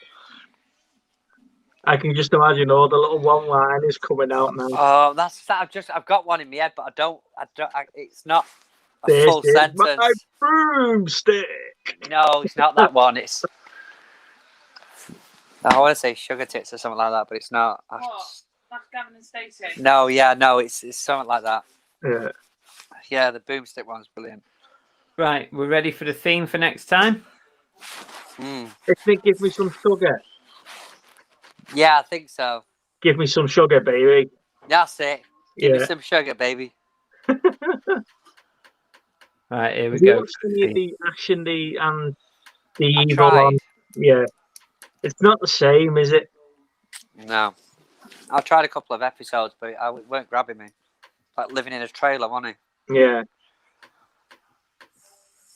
I can just imagine all the little one-liners coming out now. Oh, that's that. I've got one in my head, but I don't. It's not a This full is sentence. my broomstick. No, it's not that one. It's. I want to say sugar tits or something like that, but it's not. What? That's Gavin and Stacey. No, yeah, no, it's something like that. Yeah. Yeah, the boomstick one's brilliant. Right, we're ready for the theme for next time. If they give me some sugar. Yeah, I think so. Give me some sugar, baby. That's it. Give me Yeah. some sugar, baby. Right, here we Have you go. watched any of the Ash and the I evil tried. one? Yeah. It's not the same, is it? No. I tried a couple of episodes, but it weren't grabbing me. Like living in a trailer, wasn't it? Yeah.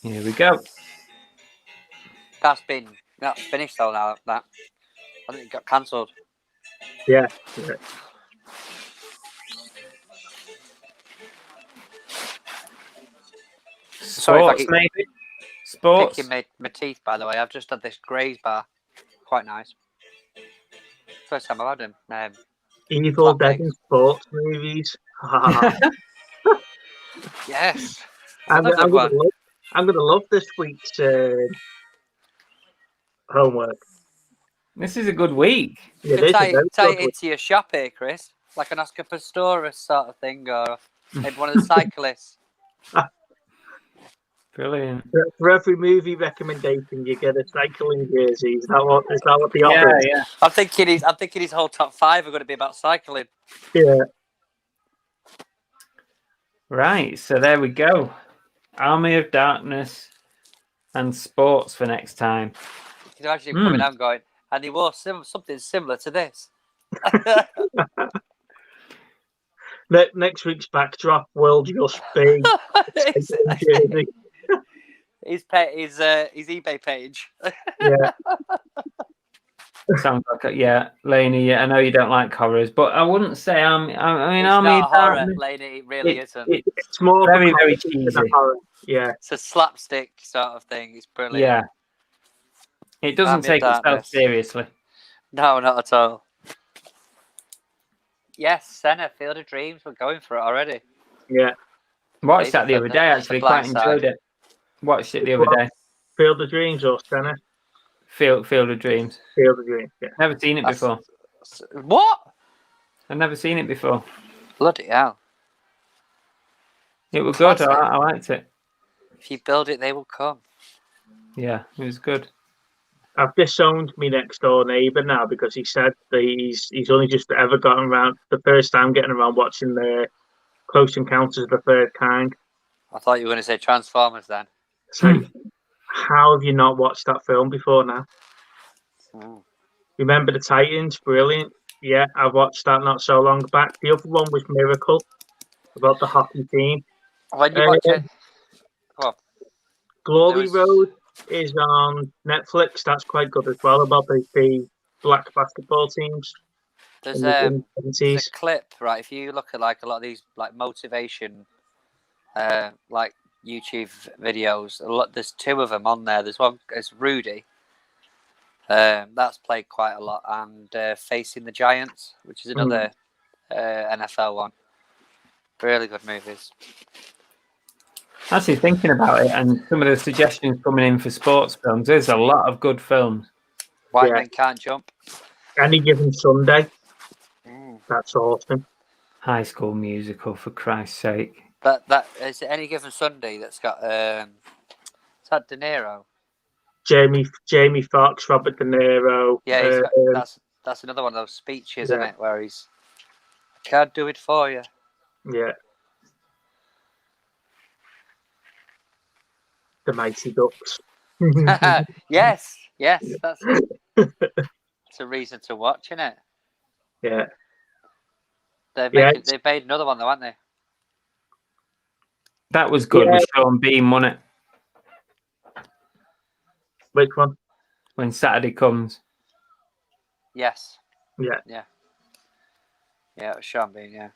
Here we go. That's finished though now. That I think it got cancelled. Yeah. Yeah. Sorry if I Sports, keep maybe. Sports. picking my teeth. By the way, I've just had this Graze bar. Quite nice. First time I've had them. Evil Flat Dead eggs. in sports movies. Yes. I'm Another good one. gonna love this week's homework. This is a good week. You It can is a tie very it good week. into your shop here, Chris. Like an Oscar Pistorius sort of thing, or maybe one of the cyclists. Brilliant. For every movie recommendation, you get a cycling jersey. Is that what the Yeah, offer is? yeah. I'm thinking his whole top 5 are going to be about cycling. Yeah. Right, so there we go. Army of Darkness and sports for next time. You can imagine him coming out and going, and he wore something similar to this. Next week's backdrop will just be cycling jersey. his eBay page. Yeah. Sounds like Lainey. I know you don't like horrors, but I wouldn't say Army. I mean, It's Army not of horror, Darkness. lady. It really isn't. It's more Very, of a very comedy than a cheesy. horror. Yeah. It's a slapstick sort of thing. It's brilliant. Yeah, it doesn't Army of take itself Darkness. seriously. No, not at all. Yes, Senna, Field of Dreams. We're going for it already. Yeah. Watched that the other day. Actually, quite enjoyed it. Watched it the other day. Field of Dreams or Senna? Field of Dreams. Field of Dreams. Yeah. Never seen it before. What? I've never seen it before. Bloody hell. It was good. Classic. I liked it. If you build it, they will come. Yeah, it was good. I've disowned my next door neighbour now because he said that he's only just ever gotten around the first time getting around watching the Close Encounters of the Third Kind. I thought you were going to say Transformers then. So how have you not watched that film before now? Remember the Titans? Brilliant. Yeah, I watched that not so long back. The other one was Miracle, about the hockey team. When you watch it, Glory Road is on Netflix. That's quite good as well, about the black basketball teams. there's in a the 70s. clip, right? If you look at like a lot of these like motivation, like YouTube videos, there's 2 of them on there. There's one, it's Rudy. That's played quite a lot, and Facing the Giants, which is another NFL one. Really good movies. Actually, thinking about it, and some of the suggestions coming in for sports films, there's a lot of good films. White Men Can't Jump. Any Given Sunday. That's awesome. High School Musical, for Christ's sake. That is it Any Given Sunday that's got is that De Niro? Jamie Foxx, Robert De Niro. Yeah, that's another one of those speeches, isn't it? Where he's, I can't do it for you. Yeah. The Mighty Ducks. yes, that's it's a reason to watch, isn't it? Yeah. They've made another one though, haven't they? That was good with Sean Bean, wasn't it? Which one? When Saturday Comes. Yes. Yeah. It was Sean Bean, yeah.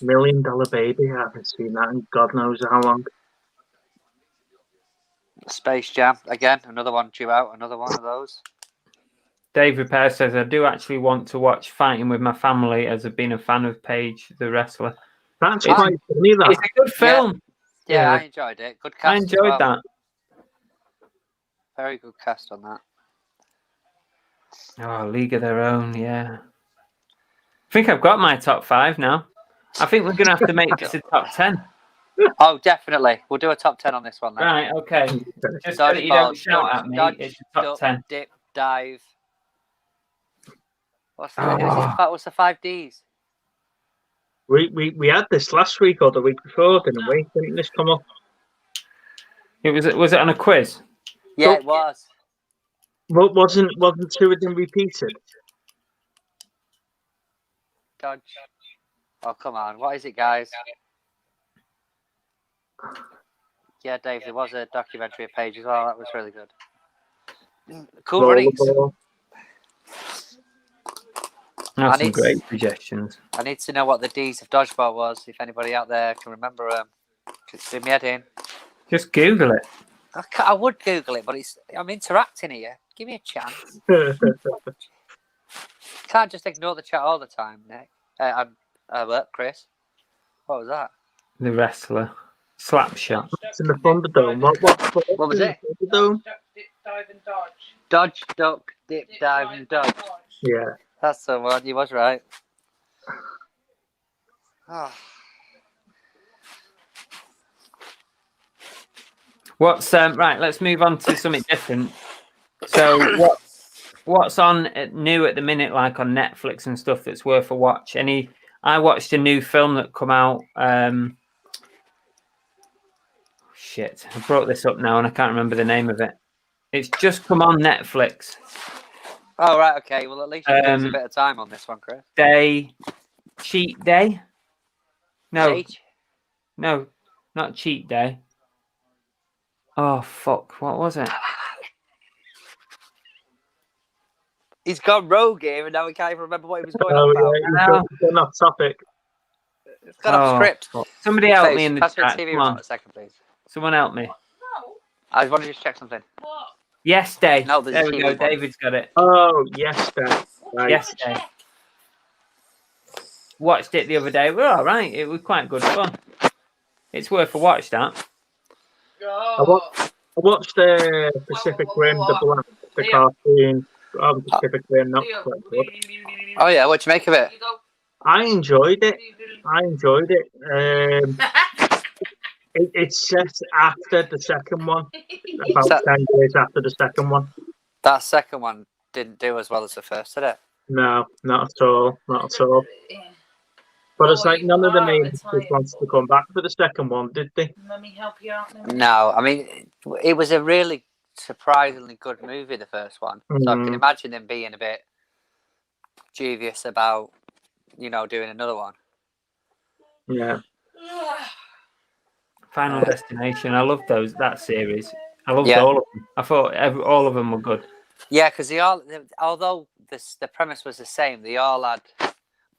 $1 Million Baby. I haven't seen that in God knows how long. Space Jam, again, another one due out, another one of those. Dave Repair says, I do actually want to watch Fighting with My Family as I've been a fan of Paige, the wrestler. That's quite funny, that. It's a good film. Yeah, I enjoyed it. Good cast. I enjoyed that. Very good cast on that. Oh, League of Their Own, yeah. I think I've got my top 5 now. I think we're going to have to make this a top 10. Oh, definitely. We'll do a top 10 on this one then. Right, okay. Just so that you don't shout at me, dodge, it's a top 10. Dip, dive. What's the 5 Ds? We had this last week or the week before, didn't we? Didn't this come up? Was it on a quiz? Yeah, it was. Well, wasn't 2 of them repeated? Dodge. Oh, come on. What is it, guys? Yeah, Dave, there was a documentary page as well. That was really good. Cool runnings. Some great suggestions. I need to know what the D's of dodgeball was. If anybody out there can remember them, do me head in. Just Google it. I would Google it, but I'm interacting here. Give me a chance. Can't just ignore the chat all the time, Nick. Chris. What was that? The wrestler. Slapshot. It's in the Thunderdome. What was it? Thunderdome? Duck, dip, dive, and dodge. Dodge, duck, dip, dive, and dodge. Yeah. That's the one. You was right. Oh. Right? Let's move on to something different. So, what's on new at the minute, like on Netflix and stuff, that's worth a watch? I watched a new film that come out. Shit, I brought this up now and I can't remember the name of it. It's just come on Netflix. Oh, right, okay. Well, at least you give us a bit of time on this one, Chris. Cheat Day? No. Cheat? No, not Cheat Day. Oh, fuck. What was it? He's gone rogue here and now we can't even remember what he was going on about. Yeah, he's gone off topic. It's gone off script. Fuck. Somebody help me in the chat. chat. TV Come on. a second, please. Someone help me. No. I want to just check something. What? Yes, Day. No, there we go. David's got it. Oh, yes, Dad. Right. Yes, Day. Watched it the other day. We're all right. It was quite good fun. It's worth a watch, that. Oh. I watched Pacific Rim, the Black, the cartoon. Pacific Rim, not quite good. Oh, yeah. What'd you make of it? I enjoyed it. It's set after the second one, about 10 years after the second one. That second one didn't do as well as the first, did it? No, not at all. But it's like none of the main actors wants to come back for the second one, did they? Let me help you out. No, I mean, it was a really surprisingly good movie, the first one. So I can imagine them being a bit dubious about, doing another one. Yeah. Final Destination. I loved that series. I loved all of them. I thought all of them were good. Yeah, because although the premise was the same, they all had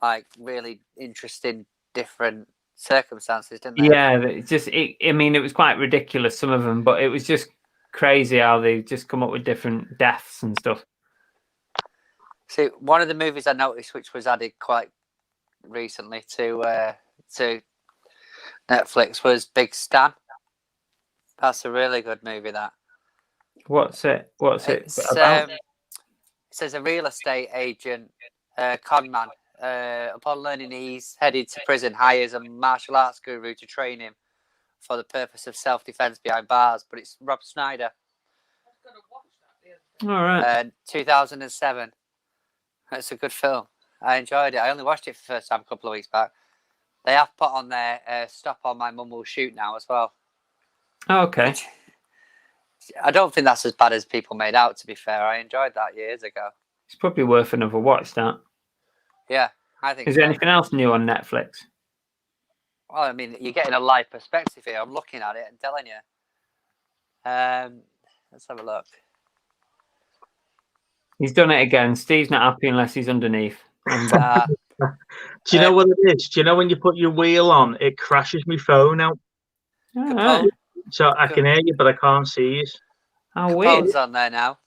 like really interesting, different circumstances, didn't they? Yeah, it was quite ridiculous, some of them, but it was just crazy how they just come up with different deaths and stuff. See, one of the movies I noticed, which was added quite recently to Netflix, was Big Stan. That's a really good movie, that. What's it about? It says a real estate agent, con man, upon learning he's headed to prison, hires a martial arts guru to train him for the purpose of self-defense behind bars. But it's Rob Schneider. All right. 2007. It's a good film. I enjoyed it. I only watched it for the first time a couple of weeks back. They have put on there Stop or My Mum Will Shoot now as well. Oh, okay. I don't think that's as bad as people made out, to be fair. I enjoyed that years ago. It's probably worth another watch, that. Yeah, I think Is there anything else new on Netflix? Well, I mean, you're getting a live perspective here. I'm looking at it and telling you. Let's have a look. He's done it again. Steve's not happy unless he's underneath. Uh, Do you know what it is? Do you know when you put your wheel on, it crashes my phone out? All right. So I can hear you, but I can't see you. How weird. Capone's on there now.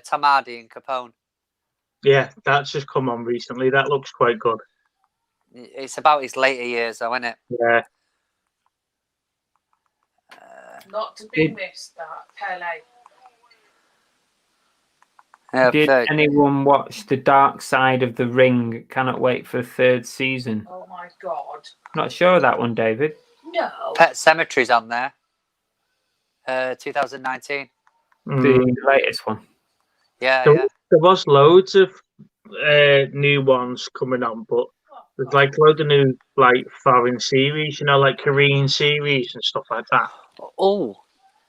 Tom Hardy and Capone. Yeah, that's just come on recently. That looks quite good. It's about his later years, though, isn't it? Yeah. Not to be missed, that Pele. Did anyone watch The Dark Side of the Ring? Cannot wait for the third season. Oh my God. Not sure of that one, David. No. Pet Cemetery's on there. 2019. The latest one. Yeah, there was loads of new ones coming on, but there's like loads of new like foreign series, you know, like Korean series and stuff like that. Oh,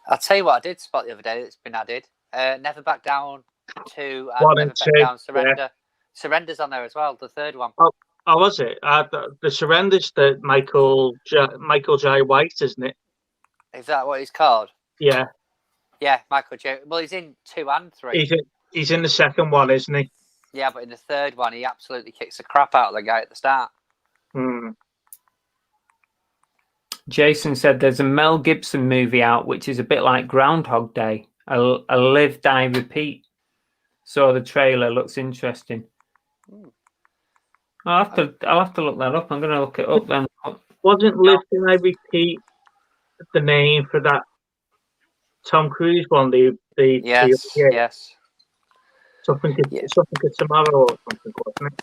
I'll tell you what I did spot the other day that's been added. Never Back Down 2 and Never Back Down Surrender. Yeah. Surrender's on there as well, the third one. Oh, was it? The Surrender's the Michael J. White, isn't it? Is that what he's called? Yeah. Yeah, Michael J. Well, he's in 2 and 3. He's in the second one, isn't he? Yeah, but in the third one, he absolutely kicks the crap out of the guy at the start. Jason said there's a Mel Gibson movie out which is a bit like Groundhog Day. A Live, Die, Repeat. Saw the trailer. Looks interesting. I'll have to look that up. I'm going to look it up then. Wasn't Live, Die, Repeat the name for that Tom Cruise one? Yes. Something to Tomorrow or something, wasn't it?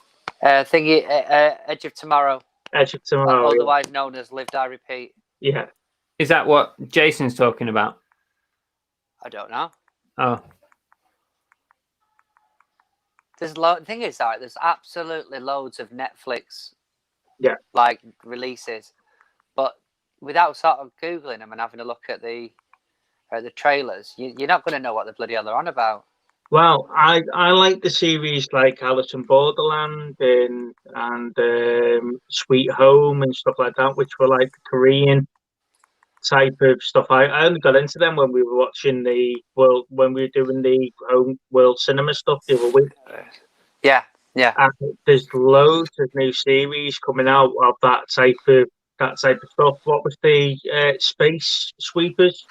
Edge of Tomorrow. Edge of Tomorrow. Otherwise known as Live, Die, Repeat. Yeah. Is that what Jason's talking about? I don't know. Oh. The thing is, there's absolutely loads of Netflix like releases, but without sort of Googling them and having a look at the trailers, you're not going to know what the bloody hell they're on about. Well, I like the series like Alice in Borderland and Sweet Home and stuff like that, which were like the Korean type of stuff. I only got into them when we were watching when we were doing the home world cinema stuff the other week. Yeah. And there's loads of new series coming out of that type of stuff. What was the Space Sweepers?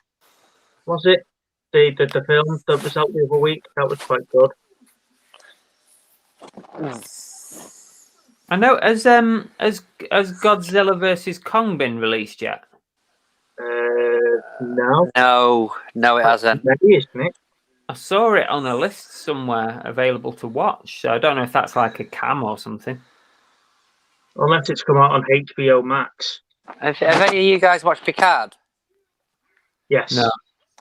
Was it the film that was out the other week? That was quite good. I know. Has Godzilla vs Kong been released yet? No, it hasn't. Maybe, isn't it? I saw it on a list somewhere available to watch. So I don't know if that's like a cam or something. Unless it's come out on HBO Max. Have any of you guys watched Picard? Yes. No.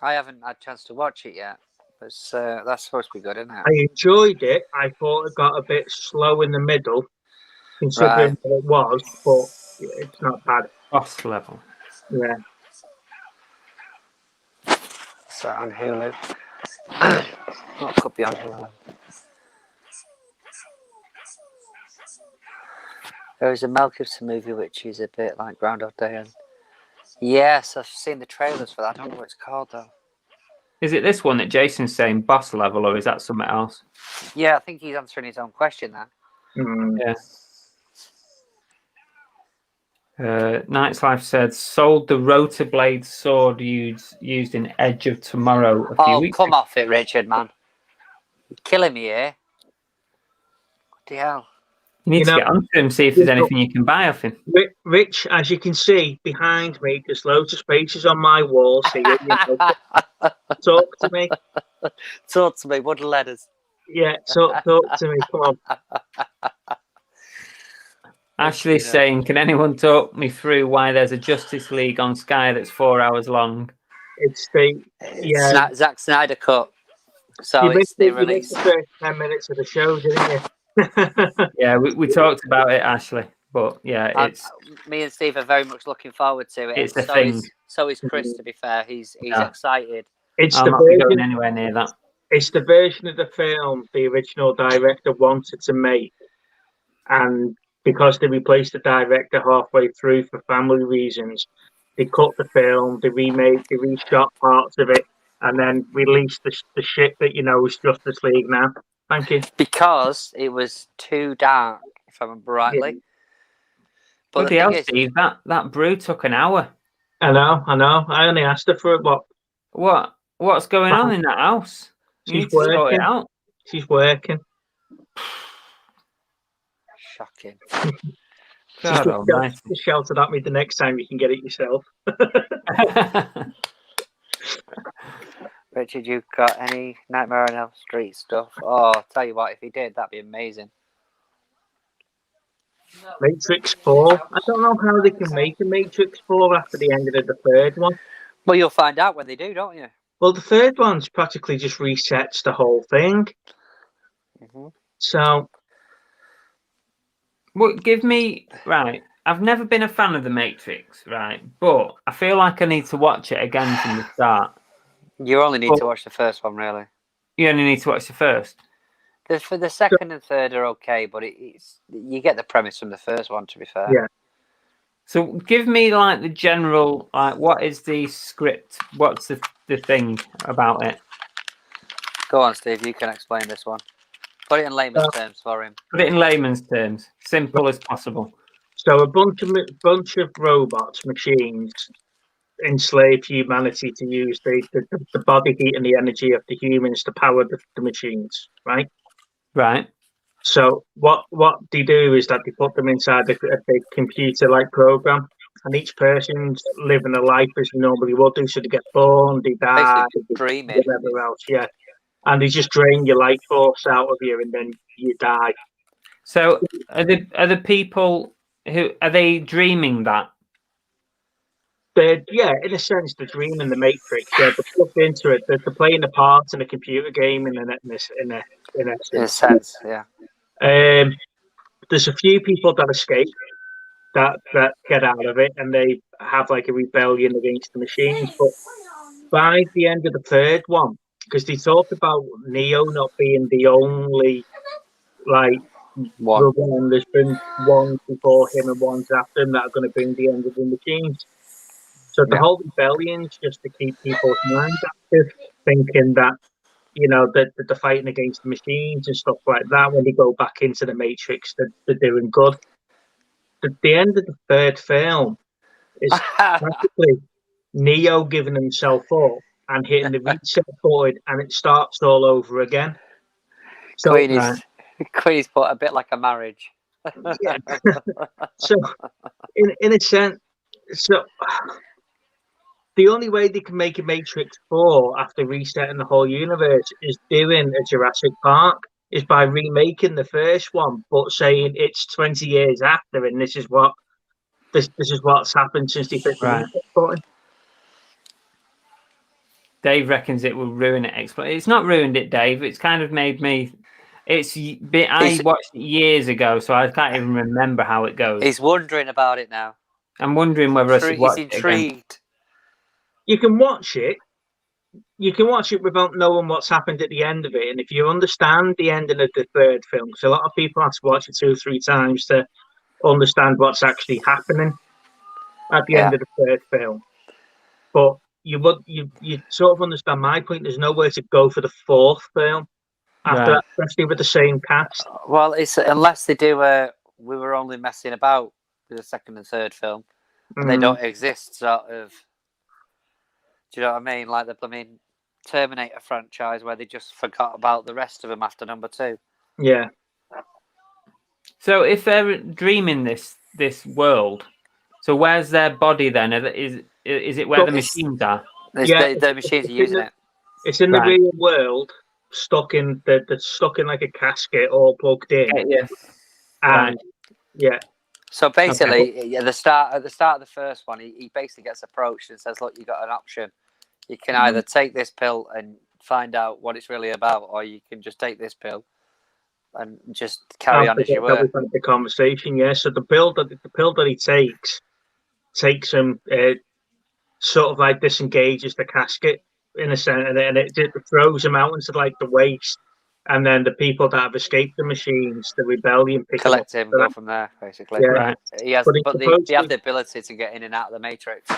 I haven't had a chance to watch it yet. That's supposed to be good, isn't it? I enjoyed it. I thought it got a bit slow in the middle, considering what it was, but it's not bad. Boss level. Yeah. So on Hulu. What could be on Hulu? There is a Mel Gibson movie which is a bit like Groundhog Day. And yes, I've seen the trailers for that. I don't know what it's called though. Is it this one that Jason's saying boss level, or is that something else? Yeah, I think he's answering his own question there. Yeah. Knight's Life said sold the rotor blade sword used in Edge of Tomorrow a few weeks ago. Come off it, Richard, man. You're killing me here. What the hell? You need to get onto him, see if there's anything you can buy off him. Rich, as you can see behind me, there's loads of spaces on my walls here. Talk to me. Talk to me, wooden letters. Yeah, talk to me. Come on. Ashley's saying, can anyone talk me through why there's a Justice League on Sky that's 4 hours long? It's the Zack Snyder cut. So You it's missed, the you missed release. the first 10 minutes of the show, didn't you? Yeah, we talked about it, Ashley. But yeah, Me and Steve are very much looking forward to it. it's And a thing. so is Chris. To be fair, he's Yeah. excited. It's I'll the not be going version. anywhere near that. It's the version of the film the original director wanted to make, and because they replaced the director halfway through for family reasons, they cut the film, they reshot parts of it, and then released the shit that you know is Justice League now. Thank you. Because it was too dark, if I remember rightly. Yeah. But Bloody the hell, thing is, Steve, that brew took an hour. I know. I only asked her for it, but What's going on in that house? You she's need to sort it working. out. She's working. shocking. God almighty. Just shouted at me the next time you can get it yourself. Richard, you got any Nightmare on Elm Street stuff? Oh, I'll tell you what, if he did, that'd be amazing. No. Matrix 4. I don't know how they can make a Matrix 4 after the end of the third one. Well, you'll find out when they do, don't you? Well, the third one's practically just resets the whole thing. Mm-hmm. So, Well, give me right. I've never been a fan of the Matrix, right? But I feel like I need to watch it again from the start. You only need to watch the first one, really. You only need to watch the first. For the second and third are okay, but it's you get the premise from the first one. To be fair, yeah. So give me like the general, like what is the script? What's the thing about it? Go on, Steve. You can explain this one. Put it in layman's terms for him. Put it in layman's terms, simple as possible. So a bunch of robots, machines, enslave humanity to use the body heat and the energy of the humans to power the machines, right? Right. So what they do is that they put them inside a big computer-like program, and each person's living a life as you normally would do. So they get born, they die, Basically, dreaming. whatever else, yeah. And they just drain your life force out of you, and then you die. So are the people who are they dreaming that? Yeah, in a sense, they're dreaming the Matrix. Yeah, they're plugged into it. They're playing a part in a computer game in In a sense, yeah. There's a few people that escape that get out of it, and they have like a rebellion against the machines. But by the end of the third one, because they talked about Neo not being the only like one. There's been ones before him and ones after him that are going to bring the end of the machines. So the whole rebellion's just to keep people's minds active, thinking that, you know, that they're fighting against the machines and stuff like that. When they go back into the Matrix, they're doing good. The end of the third film is practically Neo giving himself up and hitting the reset button, and it starts all over again. So Queen's put a bit like a marriage. Yeah. So in a sense, so the only way they can make a Matrix 4 after resetting the whole universe is doing a Jurassic Park, is by remaking the first one, but saying it's 20 years after, and this is what's happened since they hit the reset button. Dave reckons it will ruin it. It's not ruined it, Dave. It's kind of made me. I watched it years ago, so I can't even remember how it goes. He's wondering about it now. I'm wondering whether I should watch it again. He's intrigued. You can watch it. You can watch it without knowing what's happened at the end of it. And if you understand the ending of the third film, because a lot of people have to watch it 2 or 3 times to understand what's actually happening at the end of the third film. But you sort of understand my point. There's nowhere to go for the fourth film after that, especially with the same cast. Well, it's unless they do we were only messing about with the second and third film. And they don't exist, sort of. Do you know what I mean? Like the Terminator franchise, where they just forgot about the rest of them after number 2. Yeah. So if they're dreaming this world, so where's their body then? Is it where the machines are? The machines are using it. It's in the real world, stuck in like a casket, all plugged in. And So basically, at the start of the first one, he basically gets approached and says, "Look, you got an option. You can either take this pill and find out what it's really about, or you can just take this pill and just carry on as you were. We've had the conversation, yeah. So the pill that he takes him sort of like disengages the casket in a sense, and it throws him out into like the waste, and then the people that have escaped the machines, the rebellion, Collect him, go from there, basically. Yeah. Right. He has, but they have the ability to get in and out of the Matrix.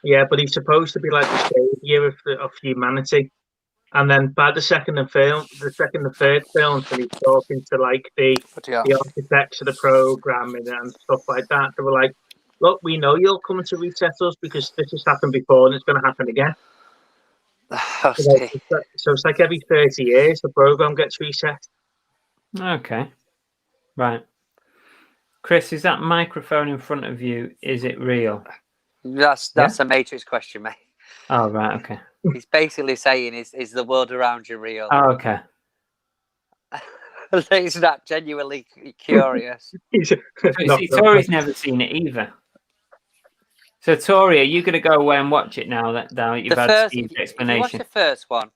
Yeah, but he's supposed to be like the savior of humanity. And then by the second and third films, when he's talking to like the architects of the programming and stuff like that, they were like, "Look, we know you're coming to reset us because this has happened before and it's going to happen again." So it's like every 30 years the program gets reset. Okay, right. Chris, is that microphone in front of you? Is it real? That's a Matrix question, mate. Oh, right. Okay. He's basically saying, "Is the world around you real?" Oh, okay. He's not genuinely curious. Tori's never seen it either. So, Tori, are you going to go away and watch it now that you've had Steve's explanation? If you watch the first one,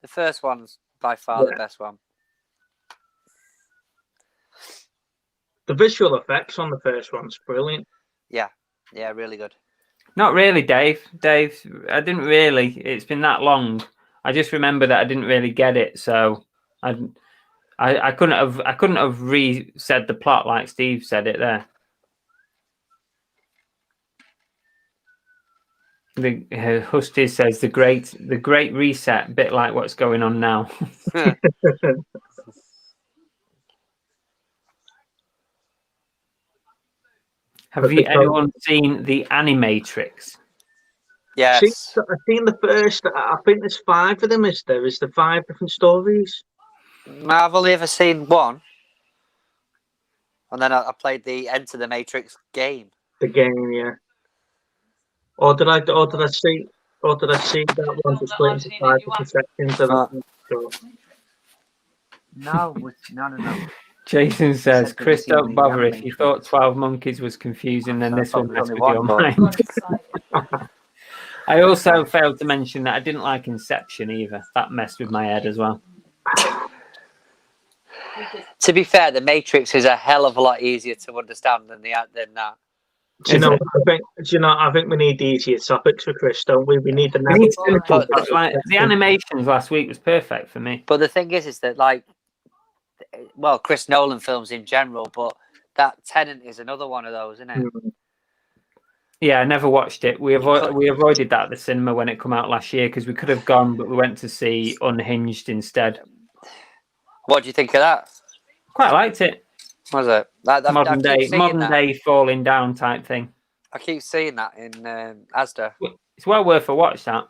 the first one's by far the best one. The visual effects on the first one's brilliant. Yeah, really good. Not really, Dave. Dave, I didn't really. It's been that long. I just remember that I didn't really get it, so I couldn't have re-said the plot like Steve said it there. The Husty says the great reset, bit like what's going on now. Have anyone seen the Animatrix? Yes. I've seen the first. I think there's 5 of them. Is there 5 different stories? I've only ever seen one, and then I played the Enter the Matrix game. The game, yeah. Or did I see that one just split into 5 different sections? No. Jason says, Chris, don't bother. If you thought 12 Monkeys was confusing, then this will mess with your mind. I also failed to mention that I didn't like Inception either. That messed with my head as well. To be fair, the Matrix is a hell of a lot easier to understand than that. Do you know? I think we need the easier topics for Chris, don't we? We need the the animations last week was perfect for me. But the thing is that Chris Nolan films in general, but that Tenet is another one of those, isn't it? Yeah, I never watched it. We avoided that at the cinema when it came out last year because we could have gone, but we went to see Unhinged instead. What do you think of that? Quite liked it. Was it? Modern day falling down type thing. I keep seeing that in Asda. It's well worth a watch. That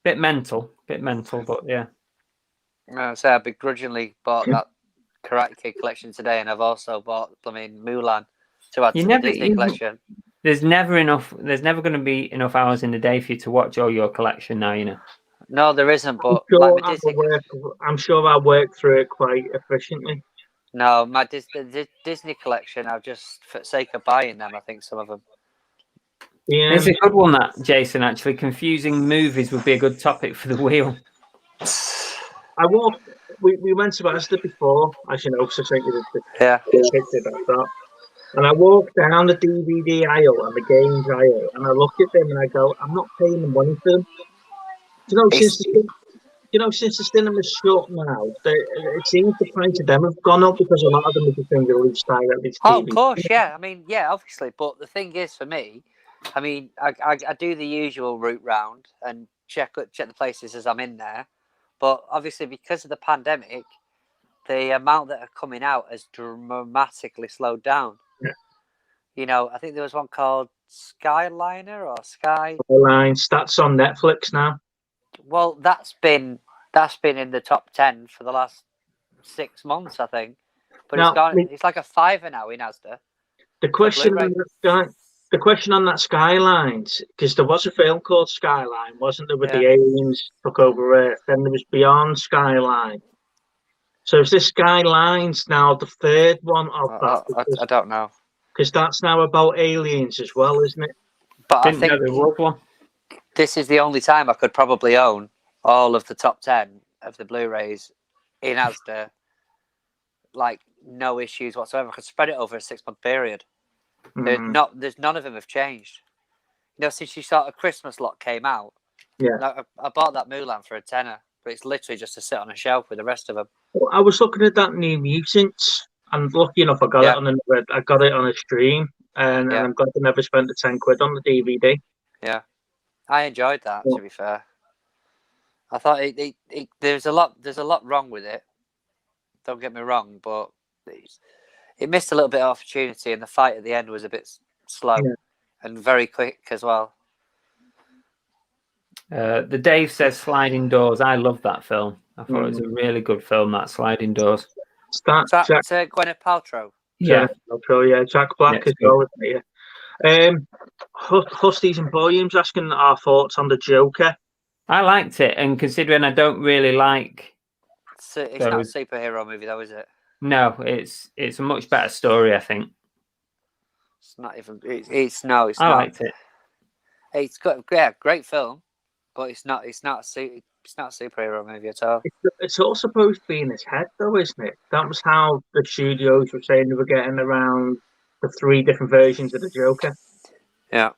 bit mental, but yeah. So I begrudgingly bought that Karate Kid collection today, and I've also bought Mulan to add to the Disney collection. There's never going to be enough hours in the day for you to watch all your collection now, you know. No, there isn't, but I'm sure I'll work through it quite efficiently. No, my Disney collection, I've just, for the sake of buying them, I think some of them. Yeah. It's a good one, that, Jason, actually. Confusing movies would be a good topic for the wheel. We went to Asda before, as you know, so I think yeah. And I walked down the DVD aisle and the games aisle, and I look at them and I go, I'm not paying the money for them. Since the cinema's shut now, it seems the price of them have gone up because a lot of them are just being released directly to TV. Oh, of course, yeah. I mean, yeah, obviously. But the thing is, for me, I mean, I do the usual route round and check the places as I'm in there. But obviously, because of the pandemic, the amount that are coming out has dramatically slowed down. Yeah. You know, I think there was one called Skyliner or Sky. Skylines. That's on Netflix now. Well, that's been in the top 10 for the last 6 months, I think. But it's like a $5 now in Asda. The question on that Skylines, because there was a film called Skyline, wasn't there, with the aliens took over Earth? Then there was Beyond Skyline. So is this Skylines now the third one of that? I don't know. Because that's now about aliens as well, isn't it? But I think this is the only time I could probably own all of the top 10 of the Blu-rays in Asda, like no issues whatsoever. I could spread it over a 6-month period. There's none of them have changed. Since you sort of Christmas lot came out, I bought that Mulan for £10, but it's literally just to sit on a shelf with the rest of them. Well, I was looking at that New Mutants, and lucky enough, I got it on a stream, and I'm glad I never spent the £10 on the DVD. Yeah, I enjoyed that. To be fair, I thought there's a lot wrong with it. Don't get me wrong, but it missed a little bit of opportunity, and the fight at the end was a bit slow and very quick as well. The Dave says Sliding Doors. I love that film. I thought it was a really good film, that Sliding Doors. That's Gwyneth Paltrow. Yeah. Jack Black as well. Husties and Volumes asking our thoughts on the Joker. I liked it, and considering I don't really like... It's not a superhero movie, though, is it? No, it's a much better story, I think. It's not even... It's not. I liked it. It's got great film, but it's not a superhero movie at all. It's all supposed to be in his head, though, isn't it? That was how the studios were saying they were getting around the 3 different versions of the Joker. Yeah.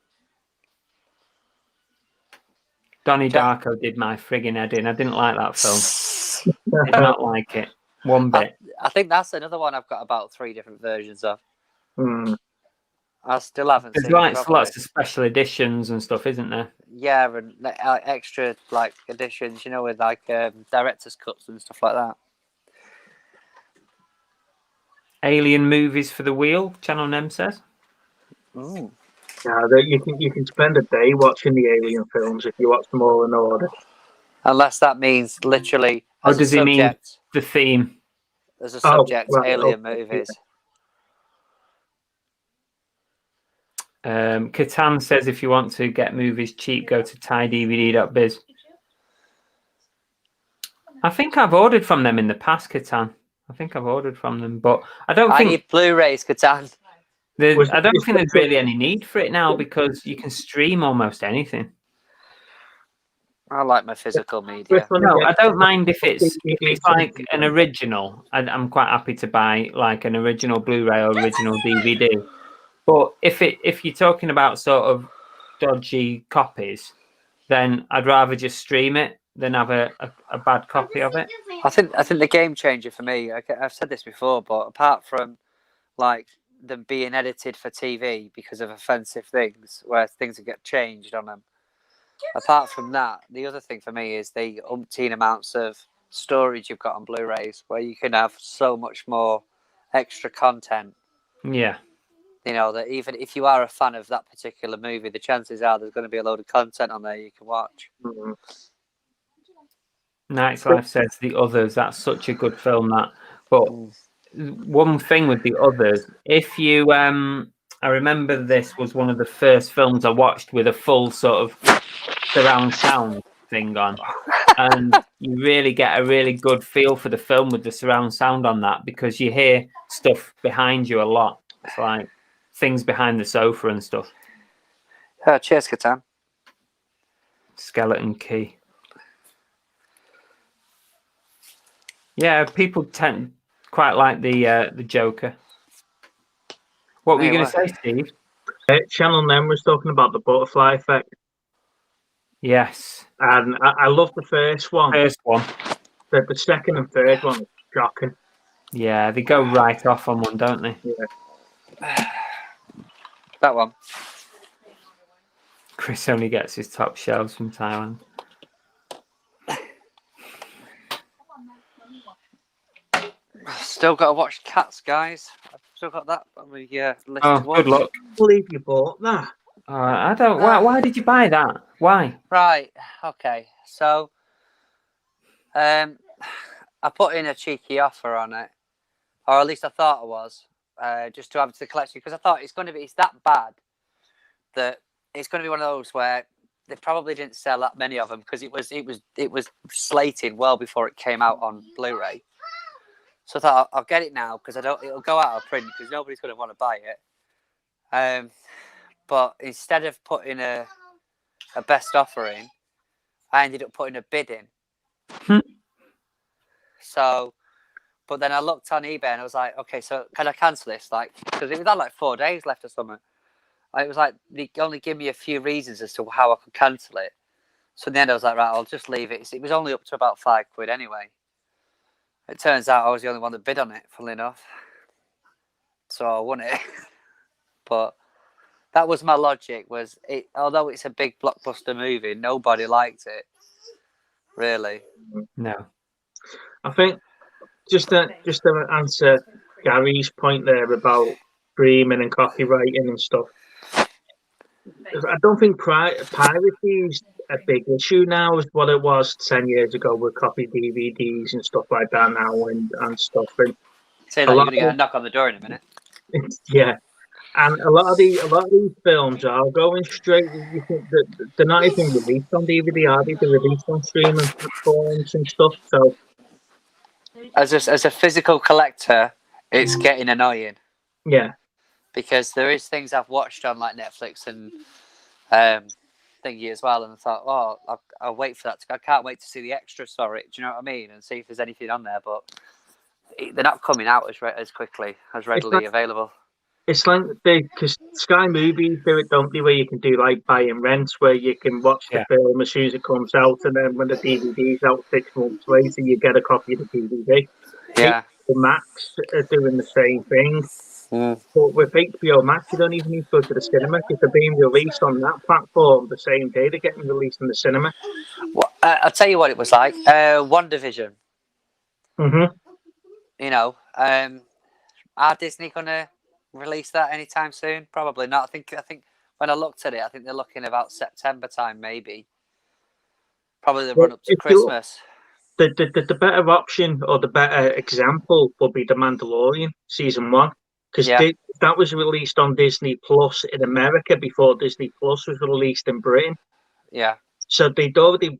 Donnie Darko did my frigging head in. I didn't like that film. I did not like it one bit. I think that's another one I've got about 3 different versions of. I still haven't seen it. There's lots of special editions and stuff, isn't there? Yeah, and extra editions, with director's cuts and stuff like that. Alien movies for the wheel, Channel Nem says. Ooh. Yeah, you can spend a day watching the Alien films if you watch them all in order. Unless that means literally. Or does he mean the theme? There's a subject, Alien movies. Catan says if you want to get movies cheap, go to TieDVD.biz. I think I've ordered from them in the past, Catan. I think I've ordered from them, but I don't think... I need Blu-rays, Catan. I don't think there's really any need for it now because you can stream almost anything. I like my physical media. No, I don't mind if it's like an original. I'm quite happy to buy like an original Blu-ray or original DVD. But if you're talking about sort of dodgy copies, then I'd rather just stream it than have a bad copy of it. I think the game changer for me, I've said this before, but apart from like them being edited for TV because of offensive things, where things get changed on them. Apart from that, the other thing for me is the umpteen amounts of storage you've got on Blu-rays, where you can have so much more extra content. Yeah. That even if you are a fan of that particular movie, the chances are there's going to be a load of content on there you can watch. Night's Life says The Others. That's such a good film, that. But one thing with The Others, if you... I remember this was one of the first films I watched with a full sort of surround sound thing on. And you really get a really good feel for the film with the surround sound on that, because you hear stuff behind you a lot. It's like things behind the sofa and stuff. Cheers, Catan. Skeleton Key. Yeah, people tend quite like the Joker. What were you going to say, Steve? Channel Nem was talking about the butterfly effect. Yes. And I love the first one. The second and third one is shocking. Yeah, they go right off on one, don't they? Yeah. That one. Chris only gets his top shelves from Thailand. Still got to watch Cats, guys. I've still got that on my list. Oh, good luck. I believe you bought that. I don't. Why did you buy that? Why? Right. Okay. So, I put in a cheeky offer on it, or at least I thought I was, just to add to the collection, because I thought it's that bad that it's going to be one of those where they probably didn't sell that many of them, because it was slated well before it came out on Blu-ray. So I thought I'll get it now because it'll go out of print because nobody's going to want to buy it. But instead of putting a best offer in, I ended up putting a bid in So, but then I looked on eBay and I was like, okay, so can I cancel this? Like, because it was had like 4 days left or something. And it was like, they only give me a few reasons as to how I could cancel it. So in the end, I was like, right, I'll just leave it. It was only up to about £5 anyway. It turns out I was the only one that bid on it, funnily enough. So I won it. But that was my logic, was it, although it's a big blockbuster movie, nobody liked it. Really. No. I think just to answer Gary's point there about streaming and copywriting and stuff. I don't think piracy is a big issue now, as what it was 10 years ago with copy DVDs and stuff like that now and stuff. And say that you're going to get a knock on the door in a minute. Yeah, and a lot of these films are going straight. You think that they're not even released on DVD, are they? They're released on streaming platforms and stuff. So, as a physical collector, it's getting annoying. Yeah, because there is things I've watched on like Netflix and thingy as well, and I thought, oh, I'll wait for that. I can't wait to see the extras for it. Do you know what I mean? And see if there's anything on there, but they're not coming out as quickly, as readily available. It's like because Sky Movies do it, don't they? Where you can do like buy and rent, where you can watch the film as soon as it comes out, and then when the DVD's out 6 months later, you get a copy of the DVD. Yeah, HBO Max are doing the same thing. But with HBO Max, you don't even need to go to the cinema because they're being released on that platform the same day they're getting released in the cinema. Well, I'll tell you what it was like. WandaVision. Mm-hmm. You know, are Disney gonna release that anytime soon? Probably not. I think when I looked at it, I think they're looking about September time, maybe. Probably the run up to Christmas. The better option or the better example would be The Mandalorian season 1. Because that was released on Disney Plus in America before Disney Plus was released in Britain. Yeah. So they'd already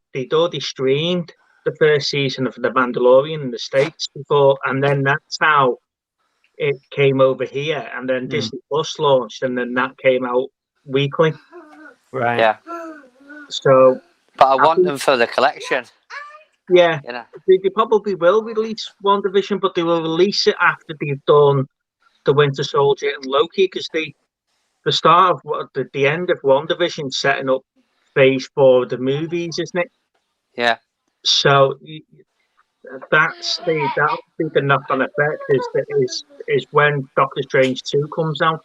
streamed the first season of The Mandalorian in the States before, and then that's how it came over here. And then Disney Plus launched, and then that came out weekly. Right. Yeah. So, but I want them for the collection. Yeah. You know? They probably will release WandaVision, but they will release it after they've done the Winter Soldier and Loki, because the start of the end of WandaVision setting up phase 4 of the movies, isn't it? Yeah. So that'll be the knock-on effect is when Doctor Strange 2 comes out.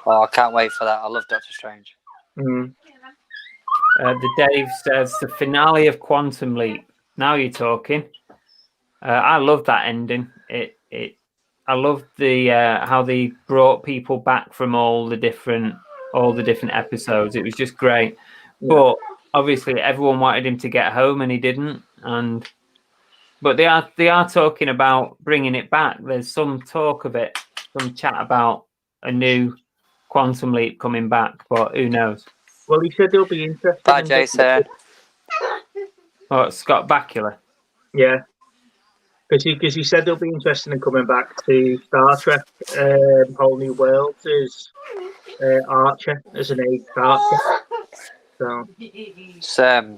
Oh, I can't wait for that. I love Doctor Strange. The Dave says the finale of Quantum Leap. Now you're talking. I love that ending. I love the how they brought people back from all the different episodes. It was just great. Yeah. But obviously everyone wanted him to get home and he didn't. But they are talking about bringing it back. There's some talk of it, some chat about a new Quantum Leap coming back, but who knows? Well, he said he'll be interested. Bye, Jason. Oh, Scott Bakula. Yeah. Because he said he'll be interested in coming back to Star Trek, Whole New World as Archer, as an aged Archer. So,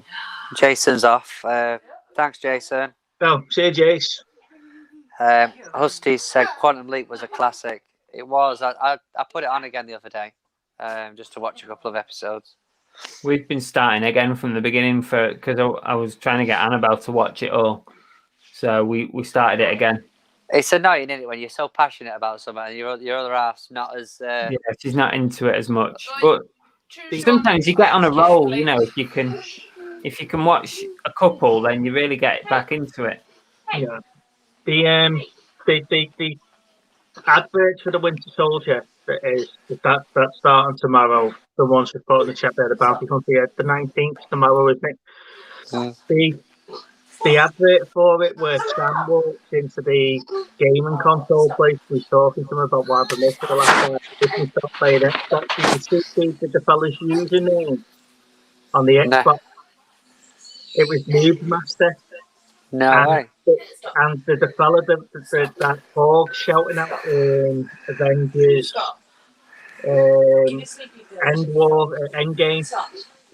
Jason's off. Thanks, Jason. Oh, see you, Jace. Husty said Quantum Leap was a classic. It was. I put it on again the other day, just to watch a couple of episodes. We've been starting again from the beginning because I was trying to get Annabelle to watch it all. So we started it again. It's annoying, isn't it, when you're so passionate about something and your other half's not as... Yeah, she's not into it as much. But sometimes you get on a roll, you know, if you can watch a couple, then you really get back into it. Yeah. The advert for the Winter Soldier that's starting tomorrow. The ones we've put in the chat there about the 19th tomorrow, isn't it? Mm. The advert for it where Sam walks into the gaming console place, he's talking to him about what happened for the last time. He can stop playing Xbox. You can see the fella's username on the Xbox. It was Noob Master. No way. And the fella that Hawk shouting at Avengers Endgame.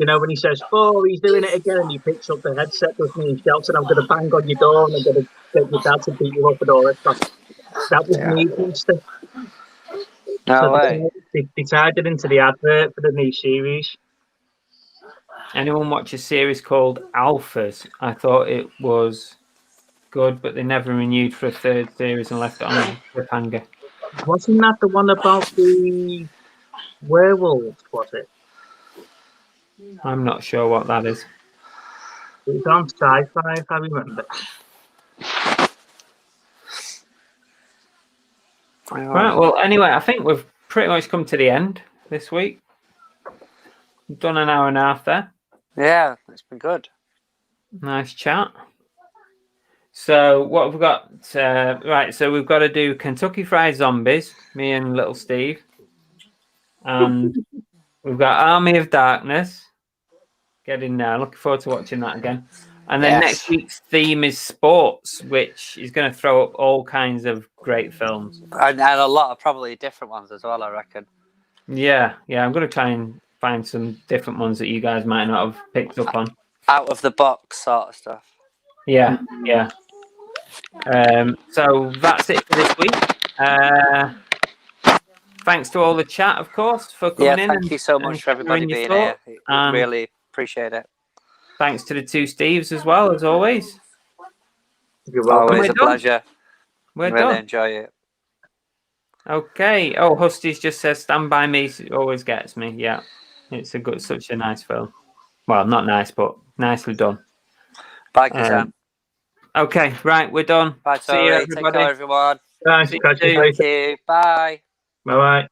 You know, when he says, "Oh, he's doing it again," and he picks up the headset, doesn't he? And shouts, "And I'm going to bang on your door, and I'm going to get your dad to beat you up and all that stuff." That was me and stuff. No So way. they tied it into the advert for the new series. Anyone watch a series called Alphas? I thought it was good, but they never renewed for a third series and left it on a cliffhanger. Wasn't that the one about the werewolves? Was it? I'm not sure what that is. It was on Sci-Fi, if I remember. Right. Well, anyway, I think we've pretty much come to the end this week. We've done an hour and a half there. Yeah, it's been good. Nice chat. So what have we got? Right. So we've got to do Kentucky Fried Zombies, me and little Steve. And we've got Army of Darkness. Get in there. Looking forward to watching that again. And then next week's theme is sports, which is going to throw up all kinds of great films. And a lot of probably different ones as well, I reckon. Yeah. I'm going to try and find some different ones that you guys might not have picked up on. Out of the box sort of stuff. Yeah. So that's it for this week. Thanks to all the chat, of course, for coming in. Thank you so much for everybody being here. Really appreciate it. Thanks to the two Steves as well, as always. You're welcome. Always a pleasure. We're really done. Enjoy it. Okay. Oh, Husty's just says "Stand by Me" always gets me. Yeah, it's such a nice film. Well, not nice, but nicely done. Bye, Kazan. Okay, right, we're done. Bye, Tori. See you, Take care, everyone. Thanks. See Catch you you. later. Thank you. Bye. Bye-bye.